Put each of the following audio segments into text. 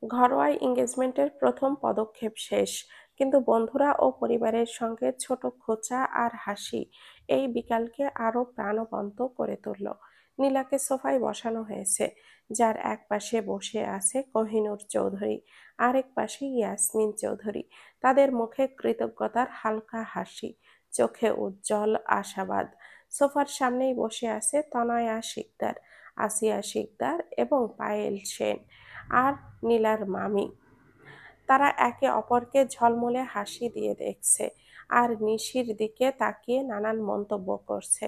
ঘরোয়া এঙ্গেজমেন্টের প্রথম পদক্ষেপ শেষ, কিন্তু বন্ধুরা ও পরিবারের সঙ্গে ছোট খোঁচা আর হাসি এই বিকালকে আরো প্রাণবন্ত করে তুলল। নীলাকে সোফায় বসানো হয়েছে, যার এক পাশে বসে আছে কোহিনূর চৌধুরী, আরেক পাশে ইয়াসমিন চৌধুরী। তাদের মুখে কৃতজ্ঞতার হালকা হাসি, চোখে উজ্জ্বল আশাবাদ। সোফার সামনেই বসে আছে তনয়া শিকদার, আসিয়া শিকদার এবং পায়েল সেন আর নীলার মামি। তারা একে অপরকে ঝলমলে হাসি দিয়ে দেখছে আর নিশির দিকে তাকিয়ে নানান মন্তব্য করছে।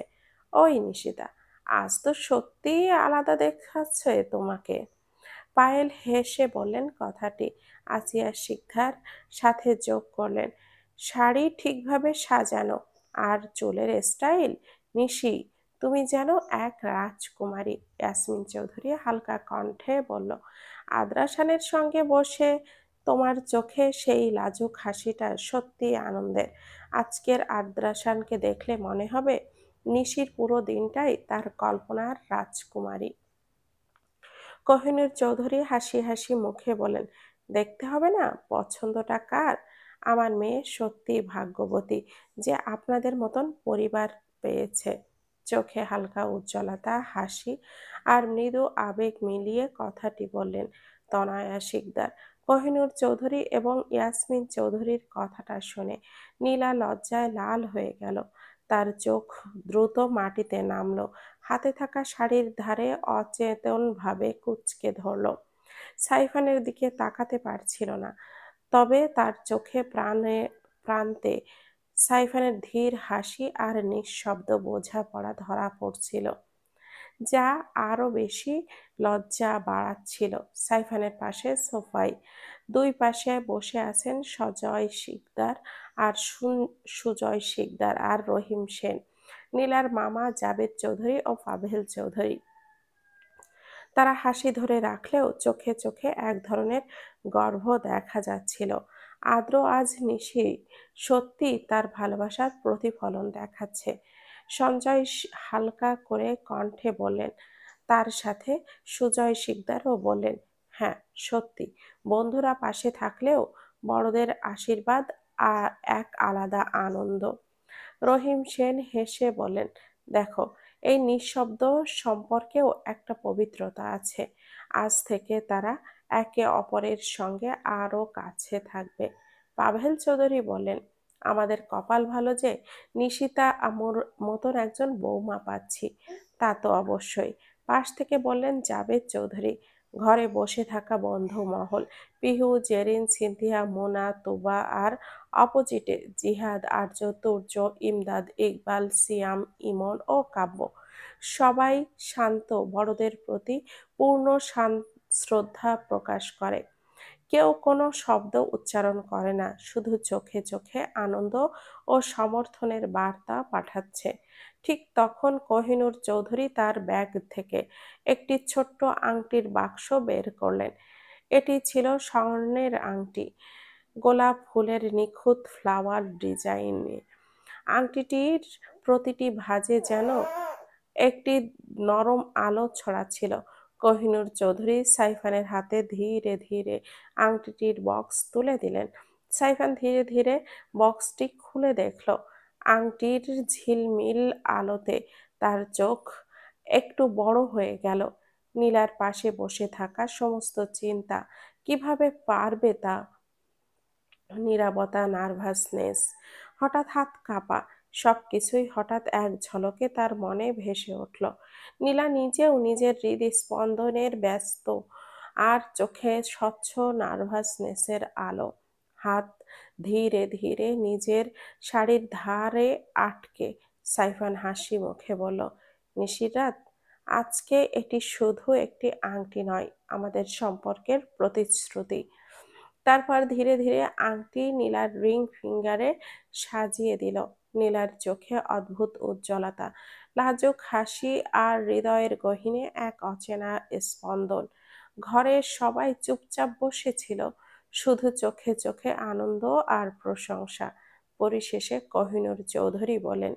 ওই নিশিতা, আজ তো সত্যিই আলাদা দেখাচ্ছে তোমাকে। পায়েল হেসে বললেন কথাটি। আসিয়া শিকদার সাথে যোগ করলেন, শাড়ি ঠিকভাবে সাজানো আর চুলের স্টাইল, নিশি তুমি যেন এক রাজকুমারী। ইয়াসমিন চৌধুরী হালকা কণ্ঠে বলল, আদ্রাসানের সঙ্গে বসে তোমার চোখে সেই লাজুক হাসিটা সত্যি আনন্দের। আজকের আদ্রাসানকে দেখলে মনে হবে নিশির পুরো দিনটাই তার কল্পনার রাজকুমারী। কোহিনূর চৌধুরী হাসি হাসি মুখে বলেন, দেখতে হবে না পছন্দটা কার। আমার মেয়ে সত্যি ভাগ্যবতী যে আপনাদের মতন পরিবার পেয়েছে। চোখে হালকা উজ্জ্বলতা, হাসি আর মৃদু আবেগ মিলিয়ে কথাটি বললেন তনয়া শিকদার। কোহিনূর চৌধুরী এবং ইয়াসমিন চৌধুরীর কথাটা শুনে নীলা লজ্জায় লাল হয়ে গেল। তার চোখ দ্রুত মাটিতে নামলো, হাতে থাকা শাড়ির ধারে অচেতনভাবে কুঁচকে ধরল। সাইফানের দিকে তাকাতে পারছিল না, তবে তার চোখে প্রান্তে সাইফানের ধীর হাসি আর নিঃশব্দ বোঝাপড়া ধরা পড়ছিল, যা আরো বেশি লজ্জা বাড়াচ্ছিল। সাইফানের পাশে সোফায় দুই পাশে বসে আছেন সজয় শিকদার আর সুজয় শিকদার আর রহিম সেন, নীলার মামা জাবেদ চৌধুরী ও পাভেল চৌধুরী। তারা হাসি ধরে রাখলেও চোখে চোখে এক ধরনের গর্ব দেখা যাচ্ছিল। আদ্র আজ নিশি সত্যি তার ভালোবাসার প্রতিফলন দেখাচ্ছে। সঞ্জয় হালকা করে কণ্ঠে বললেন, তার সাথে সুজয় শিকদারও বললেন, হ্যাঁ সত্যি, বন্ধুরা পাশে থাকলেও বড়দের আশীর্বাদ এক আলাদা আনন্দ। রহিম সেন হেসে বলেন, দেখো, এই নিঃশব্দ সম্পর্কেও একটা পবিত্রতা আছে। আজ থেকে তারা একে অপরের সঙ্গে আরো কাছে থাকবে। পাভেল চৌধুরী বললেন, আমাদের কপাল ভালো যে নিশিতা আমর মতন একজন বৌমা পাচ্ছি। তা তো অবশ্যই। পাশ থেকে বললেন জাবেদ চৌধুরী, ঘরে বসে থাকা বন্ধু মহল, পিহু, জেরিন, সিনথিয়া, মোনা, তুবা আর অপোজিটে জিহাদ, আর্য, তুর্য, ইমদাদ, ইকবাল, সিয়াম, ইমন ও কাব্য। সবাই শান্ত, বড়দের প্রতি পূর্ণ শ্রদ্ধা প্রকাশ করে। কেউ কোনো শব্দ উচ্চারণ করে না, শুধু চোখে চোখে আনন্দ ও সমর্থনের বার্তা পাঠাচ্ছে। ঠিক তখন কোহিনূর চৌধুরী তার ব্যাগ থেকে একটি ছোট্ট আংটির বাক্স বের করলেন। এটি ছিল স্বর্ণের আংটি, গোলাপ ফুলের নিখুঁত ফ্লাওয়ার ডিজাইনে। আংটিটির প্রতিটি ভাঁজে যেন একটি নরম আলো ছড়াচ্ছিল। কোহিনূর চৌধুরী সাইফানের হাতে ধীরে ধীরে আংটিটির বক্স তুলে দিলেন। সাইফান ধীরে ধীরে বক্সটি খুলে দেখল। আংটির ঝিলমিল আলোতে তার চোখ একটু বড় হয়ে গেল। নীলার পাশে বসে থাকা সমস্ত চিন্তা, কিভাবে পারবে তা, নীরবতা, নার্ভাসনেস, হঠাৎ হাত কাঁপা, সবকিছুই হঠাৎ এক ঝলকে তার মনে ভেসে উঠল। নীলা নিজেও নিজের হৃদস্পন্দনের ব্যস্ত, আর চোখে স্বচ্ছ নার্ভাসনেসের আলো। হাত ধীরে ধীরে নিজের শাড়ির ধারে আটকে সাইফান হাসি মুখে বলল, নিশিরাত, আজকে এটি শুধু একটি আংটি নয়, আমাদের সম্পর্কের প্রতিশ্রুতি। তারপর ধীরে ধীরে আংটি নীলার রিং ফিঙ্গারে সাজিয়ে দিল। নীলার চোখে অদ্ভুত উজ্জ্বলতা, লাজুক হাসি আর হৃদয়ের গহীনে এক অচেনা স্পন্দন। ঘরের সবাই চুপচাপ বসেছিল, শুধু চোখে চোখে আনন্দ আর প্রশংসা। পরিশেষে কোহিনূর চৌধুরী বলেন,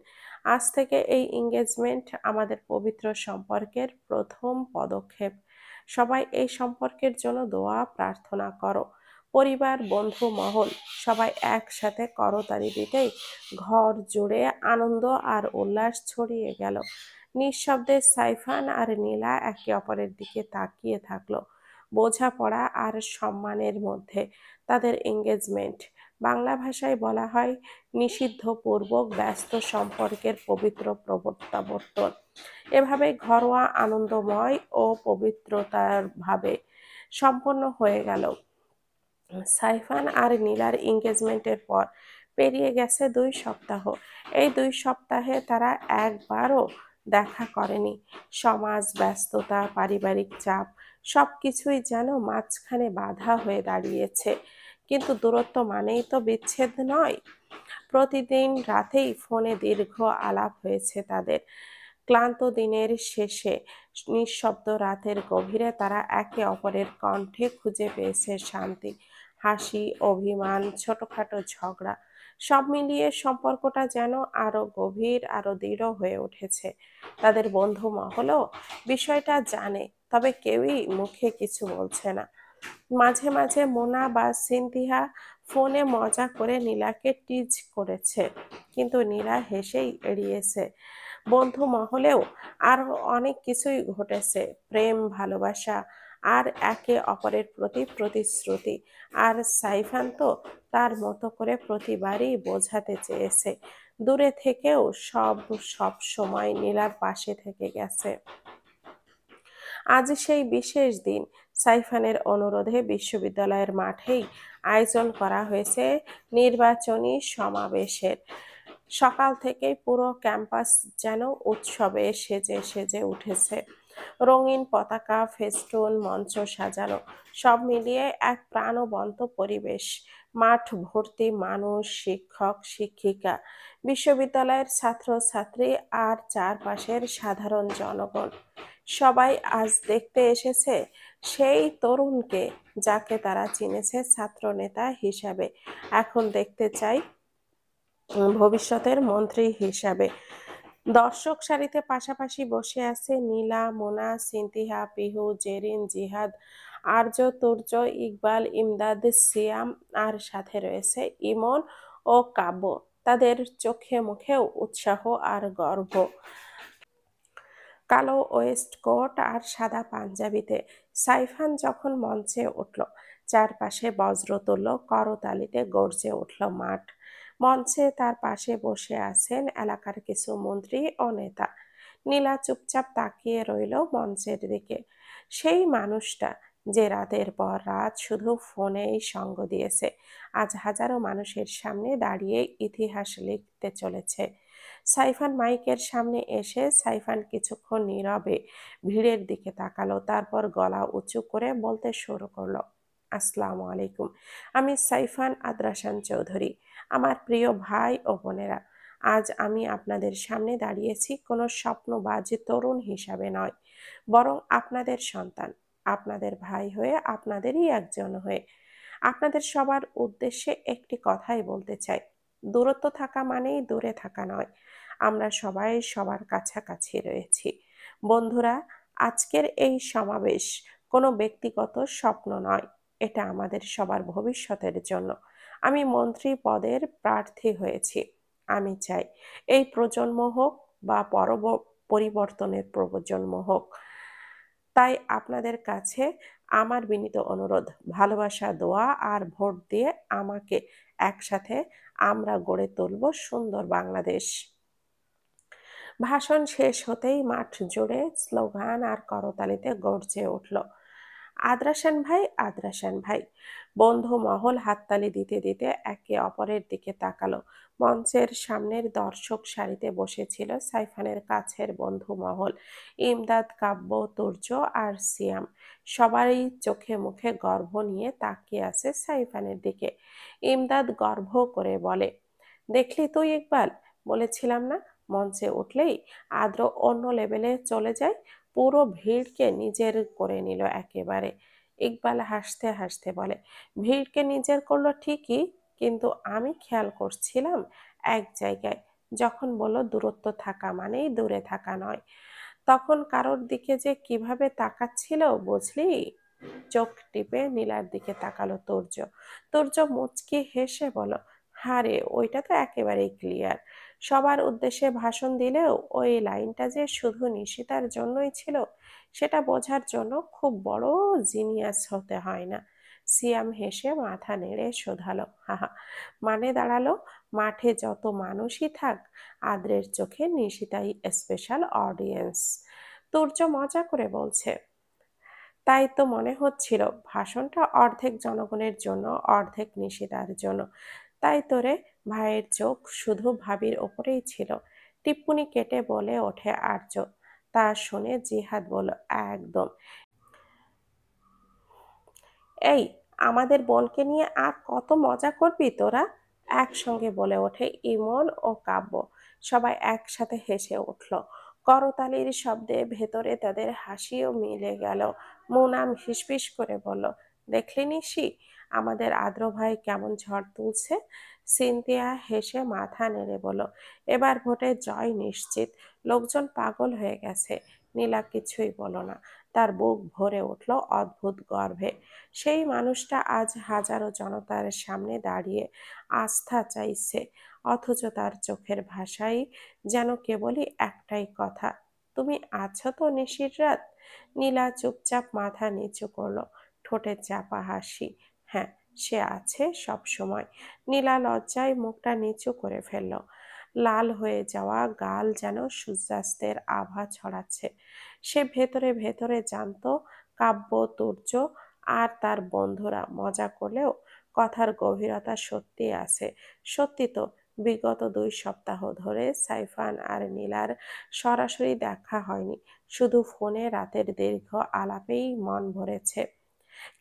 আজ থেকে এই এঙ্গেজমেন্ট আমাদের পবিত্র সম্পর্কের প্রথম পদক্ষেপ। সবাই এই সম্পর্কের জন্য দোয়া প্রার্থনা করো। পরিবার, বন্ধু মহল সবাই একসাথে করতালি দিতেই ঘর জুড়ে আনন্দ আর উল্লাস ছড়িয়ে গেল। নিঃশব্দে সাইফান আর নীলা একে অপরের দিকে তাকিয়ে থাকলো। বোঝাপড়া আর সম্মানের মধ্যে তাদের এঙ্গেজমেন্ট। বাংলা ভাষায় বলা হয় নিষিদ্ধপূর্বক ব্যস্ত সম্পর্কের পবিত্র প্রত্যাবর্তন। এভাবে ঘরোয়া, আনন্দময় ও পবিত্রতার ভাবে সম্পন্ন হয়ে গেল। সাইফান আর নীলার এঙ্গেজমেন্টের পর পেরিয়ে গেছে 2 সপ্তাহ। এই 2 সপ্তাহে তারা একবারও দেখা করেনি। সমাজ, ব্যস্ততা, পারিবারিক চাপ সবকিছুই যেন মাঝখানে বাধা হয়ে দাঁড়িয়েছে। কিন্তু দূরত্ব মানেই তো বিচ্ছেদ নয়। প্রতিদিন রাতেই ফোনে দীর্ঘ আলাপ হয়েছে তাদের। ক্লান্ত দিনের শেষে নিঃশব্দ রাতের গভীরে তারা একে অপরের কণ্ঠে খুঁজে পেয়েছে শান্তি। হাসি, অভিমান, ছোটখাটো ঝগড়া সব মিলিয়ে সম্পর্কটা যেন আরো গভীর, আরো দৃঢ় হয়ে উঠেছে। তাদের বন্ধু মহলও বিষয়টা জানে, তবে কেউই মুখে কিছু বলছে না। মাঝে মাঝে মোনা বা সিনথিয়া ফোনে মজা করে নীলাকে টিজ করেছে, কিন্তু নীলা হেসেই এড়িয়েছে। বন্ধু মহলেও আরো অনেক কিছুই ঘটেছে, প্রেম, ভালোবাসা আর একে অপরের প্রতি প্রতিশ্রুতি। আর সাইফান তো তার মতো করে প্রতিবারই বোঝাতে চেয়েছে, দূরে থেকেও সব সময় নীলার পাশে থেকে গেছে। আজ সেই বিশেষ দিন। সাইফানের অনুরোধে বিশ্ববিদ্যালয়ের মাঠেই আয়োজন করা হয়েছে নির্বাচনী সমাবেশের। সকাল থেকেই পুরো ক্যাম্পাস যেন উৎসবে সেজে সেজে উঠেছে। রঙিন পতাকা, ফেস্টুন, মঞ্চ সাজানো, সব মিলিয়ে এক প্রাণবন্ত পরিবেশ। মাঠ ভর্তি মানুষ, শিক্ষক, শিক্ষিকা, বিশ্ববিদ্যালয়ের ছাত্রছাত্রী আর চারপাশের সাধারণ জনগণ। সবাই আজ দেখতে এসেছে সেই তরুণকে যাকে তারা চিনেছে ছাত্রনেতা হিসাবে, এখন দেখতে চাই ভবিষ্যতের মন্ত্রী হিসাবে। দর্শক সারিতে পাশাপাশি বসে আছে নীলা, মোনা, সিনথিয়া, পিহু, জেরিন, জিহাদ, আর্য, তুর্য, ইকবাল, ইমদাদ, সিয়াম আর সাথে রয়েছে ইমন ও কাব্য। তাদের চোখে মুখেও উৎসাহ আর গর্ব। কালো ওয়েস্টকোট আর সাদা পাঞ্জাবিতে সাইফান যখন মঞ্চে উঠল, চারপাশে বজ্রতুল্য করতালিতে গর্জে উঠল মাঠ। মঞ্চে তার পাশে বসে আছেন এলাকার কিছু মন্ত্রী ও নেতা। নীলা চুপচাপ তাকিয়ে রইল মঞ্চের দিকে। সেই মানুষটা যে রাতের পর রাত শুধু ফোনেই সঙ্গ দিয়েছে, আজ হাজারো মানুষের সামনে দাঁড়িয়ে ইতিহাস লিখতে চলেছে। সাইফান মাইকের সামনে এসে সাইফান কিছুক্ষণ নীরবে ভিড়ের দিকে তাকালো, তারপর গলা উঁচু করে বলতে শুরু করলো, আসসালামু আলাইকুম। আমি সাইফান আদ্রাসান চৌধুরী। আমার প্রিয় ভাই ও বোনেরা, আজ আমি আপনাদের সামনে দাঁড়িয়েছি কোনো স্বপ্নবাজ তরুণ হিসাবে নয়, বরং আপনাদের সন্তান, আপনাদের ভাই হয়ে, আপনাদেরই একজন হয়ে। আপনাদের সবার উদ্দেশ্যে একটি কথাই বলতে চাই, দূরত্ব থাকা মানেই দূরে থাকা নয়, আমরা সবাই সবার কাছাকাছি রয়েছি। বন্ধুরা, আজকের এই সমাবেশ কোনো ব্যক্তিগত স্বপ্ন নয়, এটা আমাদের সবার ভবিষ্যতের জন্য। আমি মন্ত্রী পদের প্রার্থী হয়েছি। আমি চাই এই প্রজন্ম হোক বা পরিবর্তনের প্রজন্ম হোক। তাই আপনাদের কাছে আমার বিনীত অনুরোধ, ভালোবাসা, দোয়া আর ভোট দিয়ে আমাকে একসাথে আমরা গড়ে তুলব সুন্দর বাংলাদেশ। ভাষণ শেষ হতেই মাঠ জুড়ে স্লোগান আর করতালিতে গর্জে উঠল, আদ্রাসান ভাই, আদ্রাসান ভাই। বন্ধু মহল হাততালি দিতে দিতে একে অপরের দিকে তাকালো। মঞ্চের সামনের দর্শক সারিতে বসেছিল সাইফানের কাছের বন্ধু মহল, ইমদাদ, কাব্য, তুর্য আর সিয়াম। সবাই চোখে মুখে গর্ব নিয়ে তাকিয়ে আছে সাইফানের দিকে। ইমদাদ গর্ব করে বলে, দেখলি তুই ইকবাল, বলেছিলাম না মঞ্চে উঠলেই আদ্র অন্য লেভেলে চলে যায়। পুরো ভিড়কে নিজের করে নিল একেবারে। ইকবাল হাসতে হাসতে বলে, ভিড়কে নিজের করলো ঠিকই, কিন্তু আমি খেয়াল করছিলাম এক জায়গায়, যখন বলল দূরত্ব থাকা মানেই দূরে থাকা নয়, তখন কারোর দিকে যে কিভাবে তাকাচ্ছিল বুঝলি? চোখ টিপে নীলার দিকে তাকালো তুর্য। তুর্য মুচকি হেসে বলল, হারে ওইটা তো একেবারেই ক্লিয়ার। সবার উদ্দেশ্যে ভাষণ দিলেও ওই লাইনটা যে শুধু নিশিতার জন্যই ছিল সেটা বোঝার জন্য খুব বড় জিনিয়াস হতে হয় না। সিয়াম হেসে মাথা নেড়ে শোধালো, হাহা, মানে দাঁড়ালো মাঠে যত মানুষই থাক আদ্রের চোখে নিশিতাই স্পেশাল অডিয়েন্স। তুর্য মজা করে বলছে, তাই তো মনে হচ্ছিল ভাষণটা অর্ধেক জনগণের জন্য অর্ধেক নিশিতার জন্য। তাই তো রে, ভাইয়ের চোখ শুধু ভাবির ওপরেই ছিল। টিপ্পনি কেটে বলে ওঠে আর্য। তা শুনে জিহাদ বলল, একদম। এই, আমাদের বোনকে নিয়ে আর কত মজা করবি তোরা? একসঙ্গে বলে ওঠে ইমন ও কাব্য। সবাই একসাথে হেসে উঠল। করতালির শব্দে ভেতরে তাদের হাসিও মিলে গেল। মুনাম হিসফিস করে বলল, দেখলি নিশি, আমাদের আদ্র ভাই কেমন ঝড় তুলছে? সিনথিয়া হেসে মাথা নেড়ে বলল, এবার ভোটে জয় নিশ্চিত। লোকজন পাগল হয়ে গেছে। নীলা কিছুই বলো না, তার বুক ভরে উঠল অদ্ভুত গর্বে। সেই মানুষটা আজ হাজারো জনতার সামনে দাঁড়িয়ে আস্থা চাইছে, অথচ তার চোখের ভাষাই যেন কেবলই একটাই কথা, তুমি আছো তো নিশির রাত? নীলা চুপচাপ মাথা নিচু করলো, ঠোঁটে চাপা হাসি। হ্যাঁ, সে আছে সব সময়। নীলা লজ্জায় মুখটা নিচু করে ফেলল। লাল হয়ে যাওয়া গাল যেন সূর্যাস্তের আভা ছড়াচ্ছে। সে ভেতরে ভেতরে জানতো কাব্য, তুর্য আর তার বন্ধুরা মজা করলেও কথার গভীরতা সত্যি আছে। সত্যি তো, বিগত 2 সপ্তাহ ধরে সাইফান আর নীলার সরাসরি দেখা হয়নি, শুধু ফোনে রাতের দীর্ঘ আলাপেই মন ভরেছে।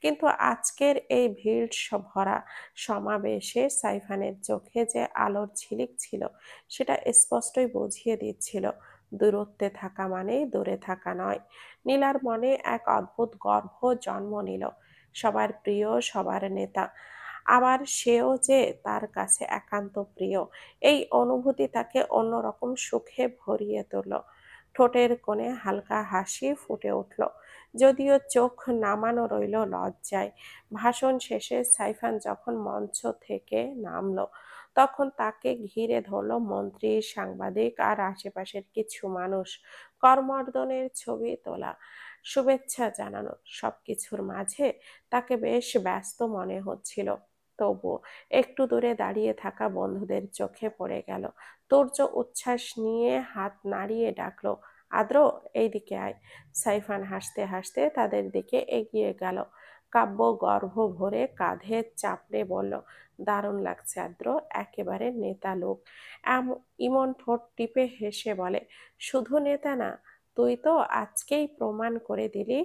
কিন্তু আজকের এই ভিড় ভরা সমাবেশে সাইফানের চোখে যে আলোর ঝিলিক ছিল সেটা স্পষ্টই বুঝিয়ে দিচ্ছিল, দূরত্বে থাকা মানেই দূরে থাকা নয়। নীলার মনে এক অদ্ভুত গর্ব জন্ম নিল, সবার প্রিয়, সবার নেতা, আবার সেও যে তার কাছে একান্ত প্রিয়। এই অনুভূতি তাকে অন্যরকম সুখে ভরিয়ে তুলল। ঠোঁটের কোণে হালকা হাসি ফুটে উঠল, যদিও চোখ নামানো রইল লজ্জায়। ভাষণ শেষে সাইফান যখন মঞ্চ থেকে নামলো তখন তাকে ঘিরে ধরল মন্ত্রী, সাংবাদিক আর আশেপাশের কিছু মানুষ। করমর্দনের ছবি তোলা, শুভেচ্ছা জানানো, সবকিছুর মাঝে তাকে বেশ ব্যস্ত মনে হচ্ছিল। তবু একটু দূরে দাঁড়িয়ে থাকা বন্ধুদের চোখে পড়ে গেল। তুর্য উচ্ছ্বাস নিয়ে হাত নাড়িয়ে ডাকলো, আদ্র, এইদিকে আয়। সাইফান হাসতে হাসতে তাদের দিকে এগিয়ে গেল। কাব্য গর্ভ ভরে কাঁধে চাপড়ে বলল, দারুণ লাগছে আদ্র, একেবারে নেতা লোক। ইমন ঠোঁট টিপে হেসে বলে, শুধু নেতা না, তুই তো আজকেই প্রমাণ করে দিলি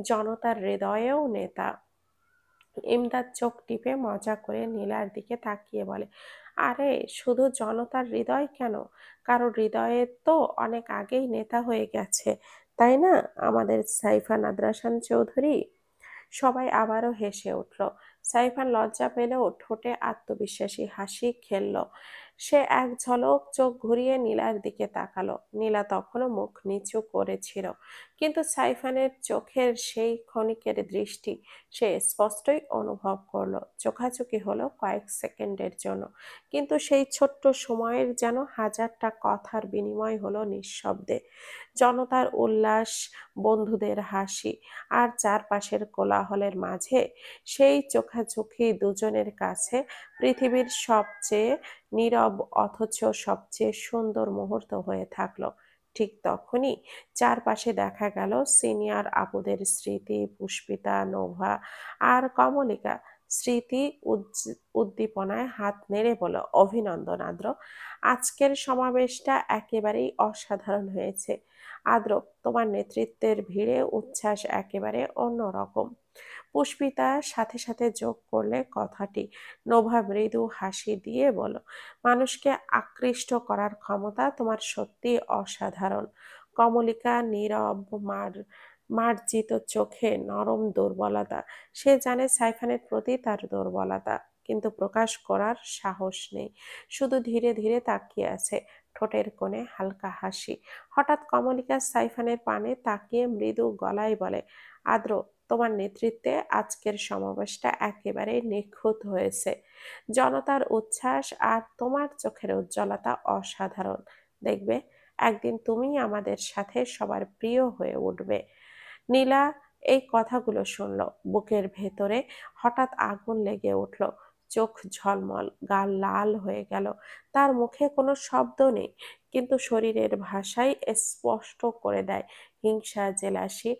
জনতার হৃদয়েও নেতা। ইমদাদ চোখ টিপে মজা করে নীলার দিকে তাকিয়ে বলে, আরে শুধু জনতার হৃদয় কেন, কারো হৃদয়ে তো অনেক আগেই নেতা হয়ে গেছে, তাই না আমাদের সাইফা নাদরাসান চৌধুরী? সবাই আবারও হেসে উঠল। সাইফান লজ্জা পেলেও ঠোঁটে আত্মবিশ্বাসী হাসি খেলল। সে এক ঝলক চোখ ঘুরিয়ে নীলার দিকে তাকালো। নীলা তখনও মুখ নিচু করেছিল, কিন্তু সাইফানের চোখের সেই ক্ষণিকের দৃষ্টি সে স্পষ্টই অনুভব করলো। চোখাচোখি হলো কয়েক সেকেন্ডের জন্য, কিন্তু সেই ছোট্ট সময়ের যেন হাজারটা কথার বিনিময় হলো নিঃশব্দে। জনতার উল্লাস, বন্ধুদের হাসি আর চারপাশের কোলাহলের মাঝে সেই চোখাচোখি দুজনের কাছে পৃথিবীর সবচেয়ে নীরব অথচ সবচেয়ে সুন্দর মুহূর্ত হয়ে থাকলো। ঠিক তখনই চারপাশে দেখা গেল সিনিয়র আপুদের স্মৃতি, পুষ্পিতা, নোভা আর কমলিকা। স্মৃতি উদ্দীপনায় হাত নেড়ে বলল, অভিনন্দন আদ্র, আজকের সমাবেশটা একেবারেই অসাধারণ হয়েছে। আদ্র, তোমার নেতৃত্বের ভিড়ে উচ্ছ্বাস একেবারে অন্যরকম। পুষ্পিতা সাথে সাথে যোগ করলে কথাটি। নোভা মৃদু হাসি দিয়ে বলল, মানুষকে আকৃষ্ট করার ক্ষমতা তোমার সত্যি অসাধারণ। কমলিকা নীরব, মার্জিত চোখে নরম দুর্বলতা। সে জানে সাইফানের প্রতি তার দুর্বলতা, কিন্তু প্রকাশ করার সাহস নেই, শুধু ধীরে ধীরে তাকিয়ে আছে। ঠোঁটের কোণে হালকা হাসি। হঠাৎ কমলিকা সাইফানের পানে তাকিয়ে মৃদু গলায় বলে, আদ্র, তোমার নেতৃত্বে আজকের সমাবেশটা একেবারে নিখুঁত হয়েছে। জনতার উচ্ছ্বাস আর তোমার চোখের উজ্জ্বলতা অসাধারণ। দেখবে, একদিন তুমি আমাদের সাথে সবার প্রিয় হয়ে উঠবে। নীলা এই কথাগুলো শুনল, বুকের ভেতরে হঠাৎ আগুন লেগে উঠল। চোখ ঝলমল, গাল লাল হয়ে গেল। তার মুখে কোনো শব্দ নেই, কিন্তু শরীরের ভাষাই স্পষ্ট করে দেয় হিংসা, জেলাসি,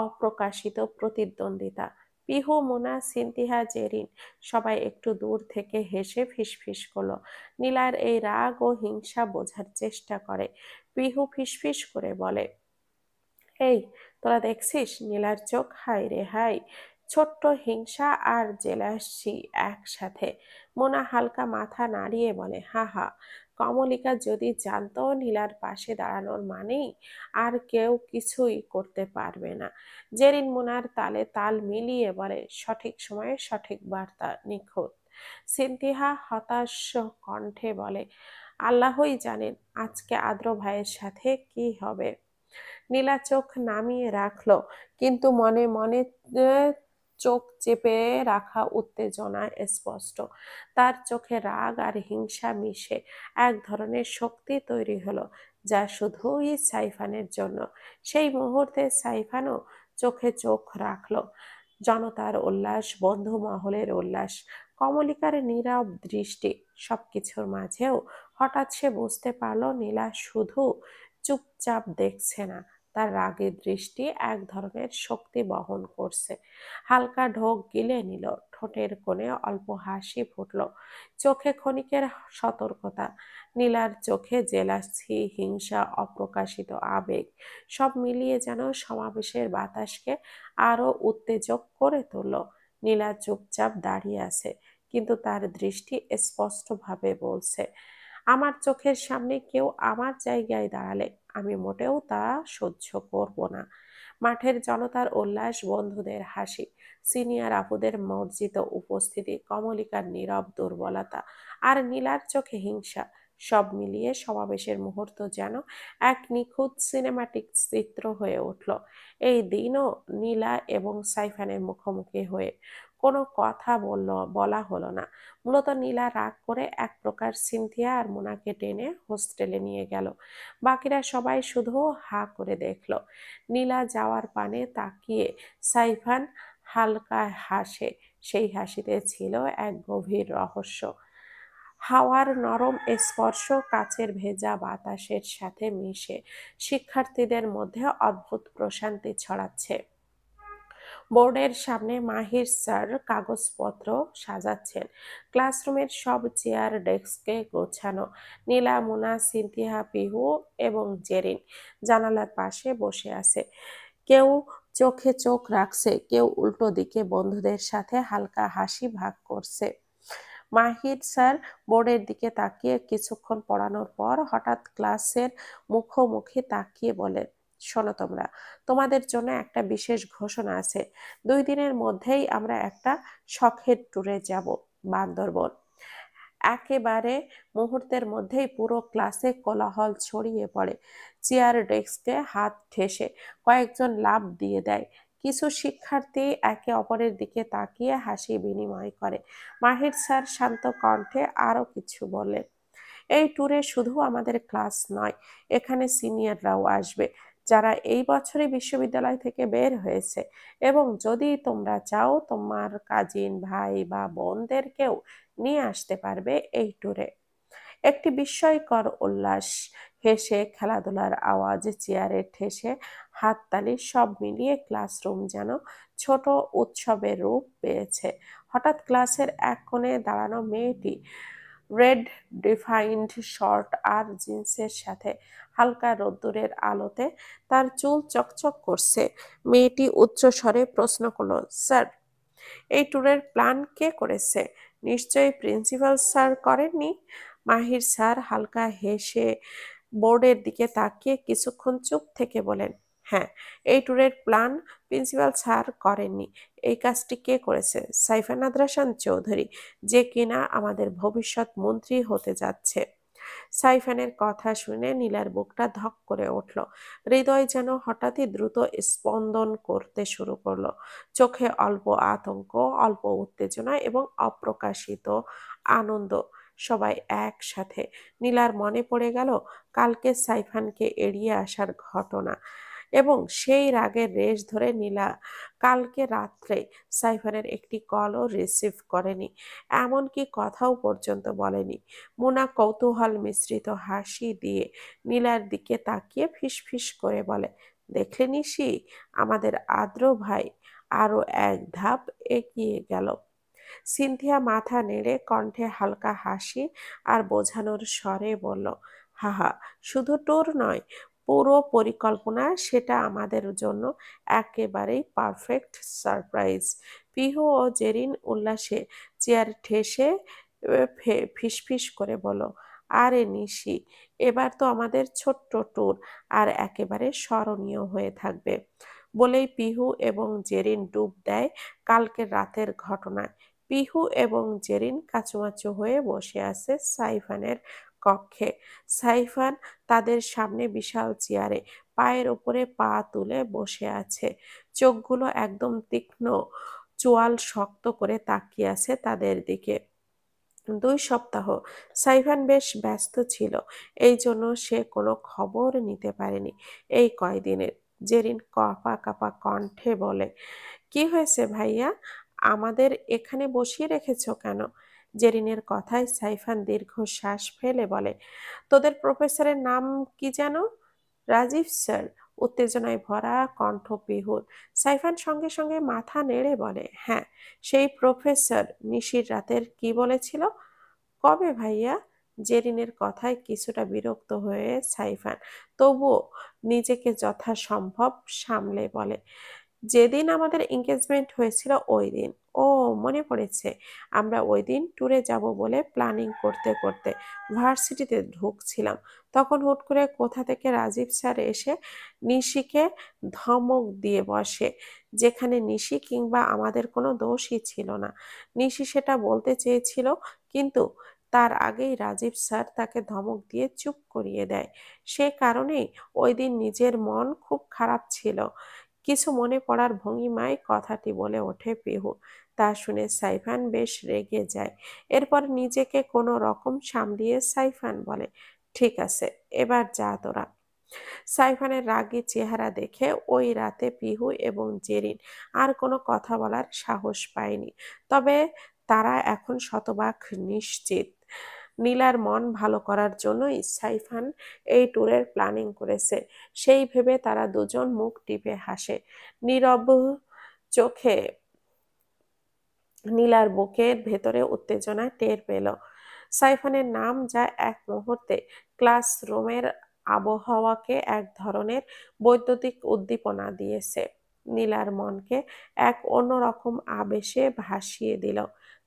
অপ্রকাশিত প্রতিদ্বন্দ্বিতা। পিহু, মোনা, সিনতিহা, জেরিন সবাই একটু দূর থেকে হেসে ফিসফিস করলো। নীলার এই রাগ ও হিংসা বোঝার চেষ্টা করে। পিহু ফিসফিস করে বলে, এই, তোরা দেখছিস নীলার চোখ? হাই রে হাই, ছোট্ট হিংসা আর জেলাসি একসাথে। মোনা হালকা মাথা নাড়িয়ে বলে, হা হা। কমলিকা যদি জানতো নীলার পাশে দাঁড়ানোর মানেই আর কেউ কিছুই করতে পারবে না। জেরিন মোনার তালে তাল মিলিয়ে বলে, সঠিক সময়ে সঠিক বার্তা, নিখুঁত। সিনতিহা হতাশ কণ্ঠে বলে, আল্লাহই জানেন আজকে আদ্র ভাইয়ের সাথে কি হবে। নীলা চোখ নামিয়ে রাখল, কিন্তু মনে মনে চোখ চেপে রাখা উত্তেজনা স্পষ্ট। তার চোখে রাগ আর হিংসা মিশে এক ধরনের শক্তি তৈরি হলো, যা শুধুই সাইফানের জন্য। সেই মুহূর্তে সাইফানও চোখে চোখ রাখলো। জনতার উল্লাস, বন্ধু মহলের উল্লাস, কমলিকার নীরব দৃষ্টি, সবকিছুর মাঝেও হঠাৎ সে বুঝতে পারলো নীলা শুধু চুপচাপ দেখছে না, তার রাগের দৃষ্টি এক ধরনের শক্তি বহন করছে। হালকা ঢোক গিলে নিল, ঠোঁটের কোণে অল্প হাসি ফুটল, চোখে ক্ষণিকের সতর্কতা। নীলার চোখে জেলাসি, হিংসা, অপ্রকাশিত আবেগ সব মিলিয়ে যেন সমাবেশের বাতাসকে আরো উত্তেজক করে তুলল। নীলা চুপচাপ দাঁড়িয়ে আছে, কিন্তু তার দৃষ্টি স্পষ্টভাবে বলছে, আমার চোখের সামনে কেউ আমার জায়গায় দাঁড়ালে আমি মোটেও তা সহ্য করব না। মাঠের জনতার উল্লাস, বন্ধুদের হাসি, সিনিয়র আপুদের মর্জিত উপস্থিতি, কমলিকার নীরব দুর্বলতা আর নীলার চোখে হিংসা, সব মিলিয়ে সমাবেশের মুহূর্ত যেন এক নিখুঁত সিনেমাটিক চিত্র হয়ে উঠল। এই দিনও নীলা এবং সাইফানের মুখোমুখি হয়ে কোনো কথা বলা হলো না। মূলত নীলা রাগ করে এক প্রকার সিনথিয়া আর মোনাকে টেনে হোস্টেলে নিয়ে গেল। বাকিরা সবাই শুধু হা করে দেখল। নীলা যাওয়ার পানে তাকিয়ে সাইফান হালকা হাসে, সেই হাসিতে ছিল এক গভীর রহস্য। হাওয়ার নরম স্পর্শ কাচের ভেজা বাতাসের সাথে মিশে শিক্ষার্থীদের মধ্যে অদ্ভুত প্রশান্তি ছড়াচ্ছে। বোর্ডের সামনে মাহির স্যার কাগজপত্র সাজাচ্ছেন। ক্লাসরুমের সব চেয়ার ডেস্কে গোছানো। নীলা, মুনা, সিনথিয়া, পিহু এবং জেরিন জানালার পাশে বসে আছে। কেউ চোখে চোখ রাখছে, কেউ উল্টো দিকে বন্ধুদের সাথে হালকা হাসি ভাগ করছে। মাহির স্যার বোর্ডের দিকে তাকিয়ে কিছুক্ষণ পড়ানোর পর হঠাৎ ক্লাসের মুখোমুখি তাকিয়ে বলেন, শোনো তোমরা, তোমাদের জন্য একটা বিশেষ ঘোষণা আছে। 2 দিনের মধ্যেই আমরা একটা শখের ট্যুরে যাব, বান্দরবন। একেবারে মুহূর্তের মধ্যেই পুরো ক্লাসে কোলাহল ছড়িয়ে পড়ে। চেয়ার ডেস্কে হাত ঠেসে কয়েকজন লাফ দিয়ে দেয়। কিছু শিক্ষার্থী একে অপরের দিকে তাকিয়ে হাসি বিনিময় করে। মাহির স্যার শান্ত কণ্ঠে আরো কিছু বলে, এই ট্যুরে শুধু আমাদের ক্লাস নয়, এখানে সিনিয়ররাও আসবে, যারা এই বছরই বিশ্ববিদ্যালয় থেকে বের হয়েছে। এবং যদি তোমরা চাও, তোমার কাজিন ভাই বা বোনদেরকেও নিয়ে আসতে পারবে এই ট্যুরে। একটি বিস্ময়কর উল্লাস, হেসে, খেলাধুলার আওয়াজ, চেয়ারে ঠেসে হাততালি, সব মিলিয়ে ক্লাসরুম যেন ছোট উৎসবের রূপ পেয়েছে। হঠাৎ ক্লাসের এক কোণে দাঁড়ানো মেয়েটি রেড ডিফাইন্ড শর্ট আর জিন্সের সাথে হালকা রোদ্দুরের আলোতে তার চুল চকচক করছে। মেয়েটি উচ্চস্বরে প্রশ্ন করলো, স্যার, এই ট্যুরের প্ল্যান কে করেছে? নিশ্চয়ই প্রিন্সিপাল স্যার করেননি? মাহির স্যার হালকা হেসে বোর্ডের দিকে তাকিয়ে কিছুক্ষণ চুপ থেকে বলেন, হ্যাঁ, এই ট্যুরের প্ল্যান প্রিন্সিপাল স্যার করেননি। এই কাজটি কে করেছে? সাইফান আদ্রাসান চৌধুরী, যে কিনা আমাদের ভবিষ্যৎ মন্ত্রী হতে যাচ্ছে। সাইফানের কথা শুনে নীলার বুকটা ধক করে উঠল। হৃদয় যেন হঠাৎই দ্রুত স্পন্দন করতে শুরু করলো। চোখে অল্প আতঙ্ক, অল্প উত্তেজনা এবং অপ্রকাশিত আনন্দ, সবাই একসাথে। নীলার মনে পড়ে গেল কালকে সাইফানকে এড়িয়ে আসার ঘটনা, এবং সেই রাগের রেশ ধরে নীলা কালকে রাত্রে সাইফানের একটি কলও রিসিভ করেনি, এমনকি কথাও পর্যন্ত বলেনি। মুনা কৌতূহল মিশ্রিত হাসি দিয়ে নীলার দিকে তাকিয়ে ফিসফিস করে বলে, দেখলে নিশি, আমাদের আদ্র ভাই আরো এক ধাপ এগিয়ে গেল। সিনথিয়া মাথা নেড়ে কণ্ঠে হালকা হাসি আর বোঝানোর স্বরে বলল, হাহা, শুধু ট্যুর নয়, পুরো পরিকল্পনা, সেটা আমাদের জন্য একেবারেই পারফেক্ট সারপ্রাইজ। পিহু ও জেরিন উল্লাসে চেয়ার ঠেসে ফিসফিস করে বলল, আরে নিশি, এবার তো আমাদের ছোট্ট ট্যুর আর একেবারে স্মরণীয় হয়ে থাকবে। বলেই পিহু এবং জেরিন ডুব দেয় কালকের রাতের ঘটনায়। পিহু এবং জেরিন কাচুমাচু হয়ে বসে আছে সাইফানের কক্ষে। সাইফান তাদের সামনে বিশাল চেয়ারে পায়ের উপরে পা তুলে বসে আছে, চোখগুলো একদম তীক্ষ্ণ, চোয়াল শক্ত করে তাকিয়ে আছে তাদের দিকে। 2 সপ্তাহ সাইফান বেশ ব্যস্ত ছিল, এই জন্য সে কোনো খবর নিতে পারেনি এই কয়দিনের। জেরিন কাঁপা কাঁপা কণ্ঠে বলে, কি হয়েছে ভাইয়া, আমাদের এখানে বসিয়ে রেখেছো কেন? জেরিনের কথায় সাইফান দীর্ঘশ্বাস ফেলে বলে, তোদের প্রফেসরের নাম কি যেন? রাজীব স্যার। উত্তেজনায় ভরা কণ্ঠ পিহুর। সাইফান সঙ্গে সঙ্গে মাথা নেড়ে বলে, হ্যাঁ, সেই প্রফেসর। নিশির রাতের কি বলেছিল? কবে ভাইয়া? জেরিনের কথায় কিছুটা বিরক্ত হয়ে সাইফান তবুও নিজেকে যথাসম্ভব সামলে বলে, যেদিন আমাদের এঙ্গেজমেন্ট হয়েছিল ওই দিন। ও, মনে পড়েছে, আমরা ওই দিন ট্যুরে যাব বলে প্ল্যানিং করতে করতে ভার্সিটিতে ঢুকছিলাম, তখন হুট করে কোথা থেকে রাজীব স্যার এসে নিশিকে ধমক দিয়ে বসে, যেখানে নিশি কিংবা আমাদের কোনো দোষই ছিল না। নিশি সেটা বলতে চেয়েছিল, কিন্তু তার আগেই রাজীব স্যার তাকে ধমক দিয়ে চুপ করিয়ে দেয়। সে কারণেই ওই দিন নিজের মন খুব খারাপ ছিল। কিছু মনে পড়ার ভঙ্গিমায় কথাটি বলে ওঠে পিহু। তা শুনে সাইফান বেশ রেগে যায়। এরপর নিজেকে কোনো রকম সামলিয়ে সাইফান বলে, ঠিক আছে, এবার যা তোরা। সাইফানের রাগী চেহারা দেখে ওই রাতে পিহু এবং জেরিন আর কোনো কথা বলার সাহস পায়নি। তবে তারা এখন শতভাগ নিশ্চিত নীলার মন ভালো করার জন্যই সাইফান এই ট্যুরের প্ল্যানিং করেছে। সেই ভেবে তারা দুজন মুখ টিপে হাসে। নীরব চোখে নীলার বুকের ভেতরে উত্তেজনা টের পেল। সাইফানের নাম যা এক মুহূর্তে ক্লাসরুমের আবহাওয়াকে এক ধরনের বৈদ্যুতিক উদ্দীপনা দিয়েছে। নীলার মনকে এক অন্যরকম আবেশে ভাসিয়ে দিল।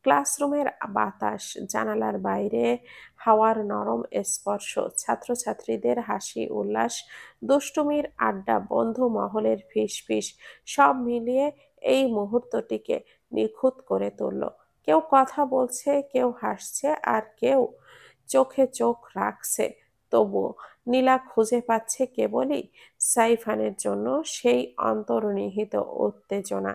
ক্লাসরুমের বাতাস, জানালার বাইরে হাওয়ার নরম স্পর্শ, ছাত্রছাত্রীদের হাসি উল্লাস, দুষ্টুমির আড্ডা, বন্ধু মহলের ফিসফিস, সব মিলিয়ে এই মুহূর্তটিকে নিখুঁত করে তুলল। কেউ কথা বলছে, কেউ হাসছে, আর কেউ চোখে চোখ রাখছে। তবুও নীলা খুঁজে পাচ্ছে কেবলই সাইফানের জন্য সেই অন্তর্নিহিত উত্তেজনা।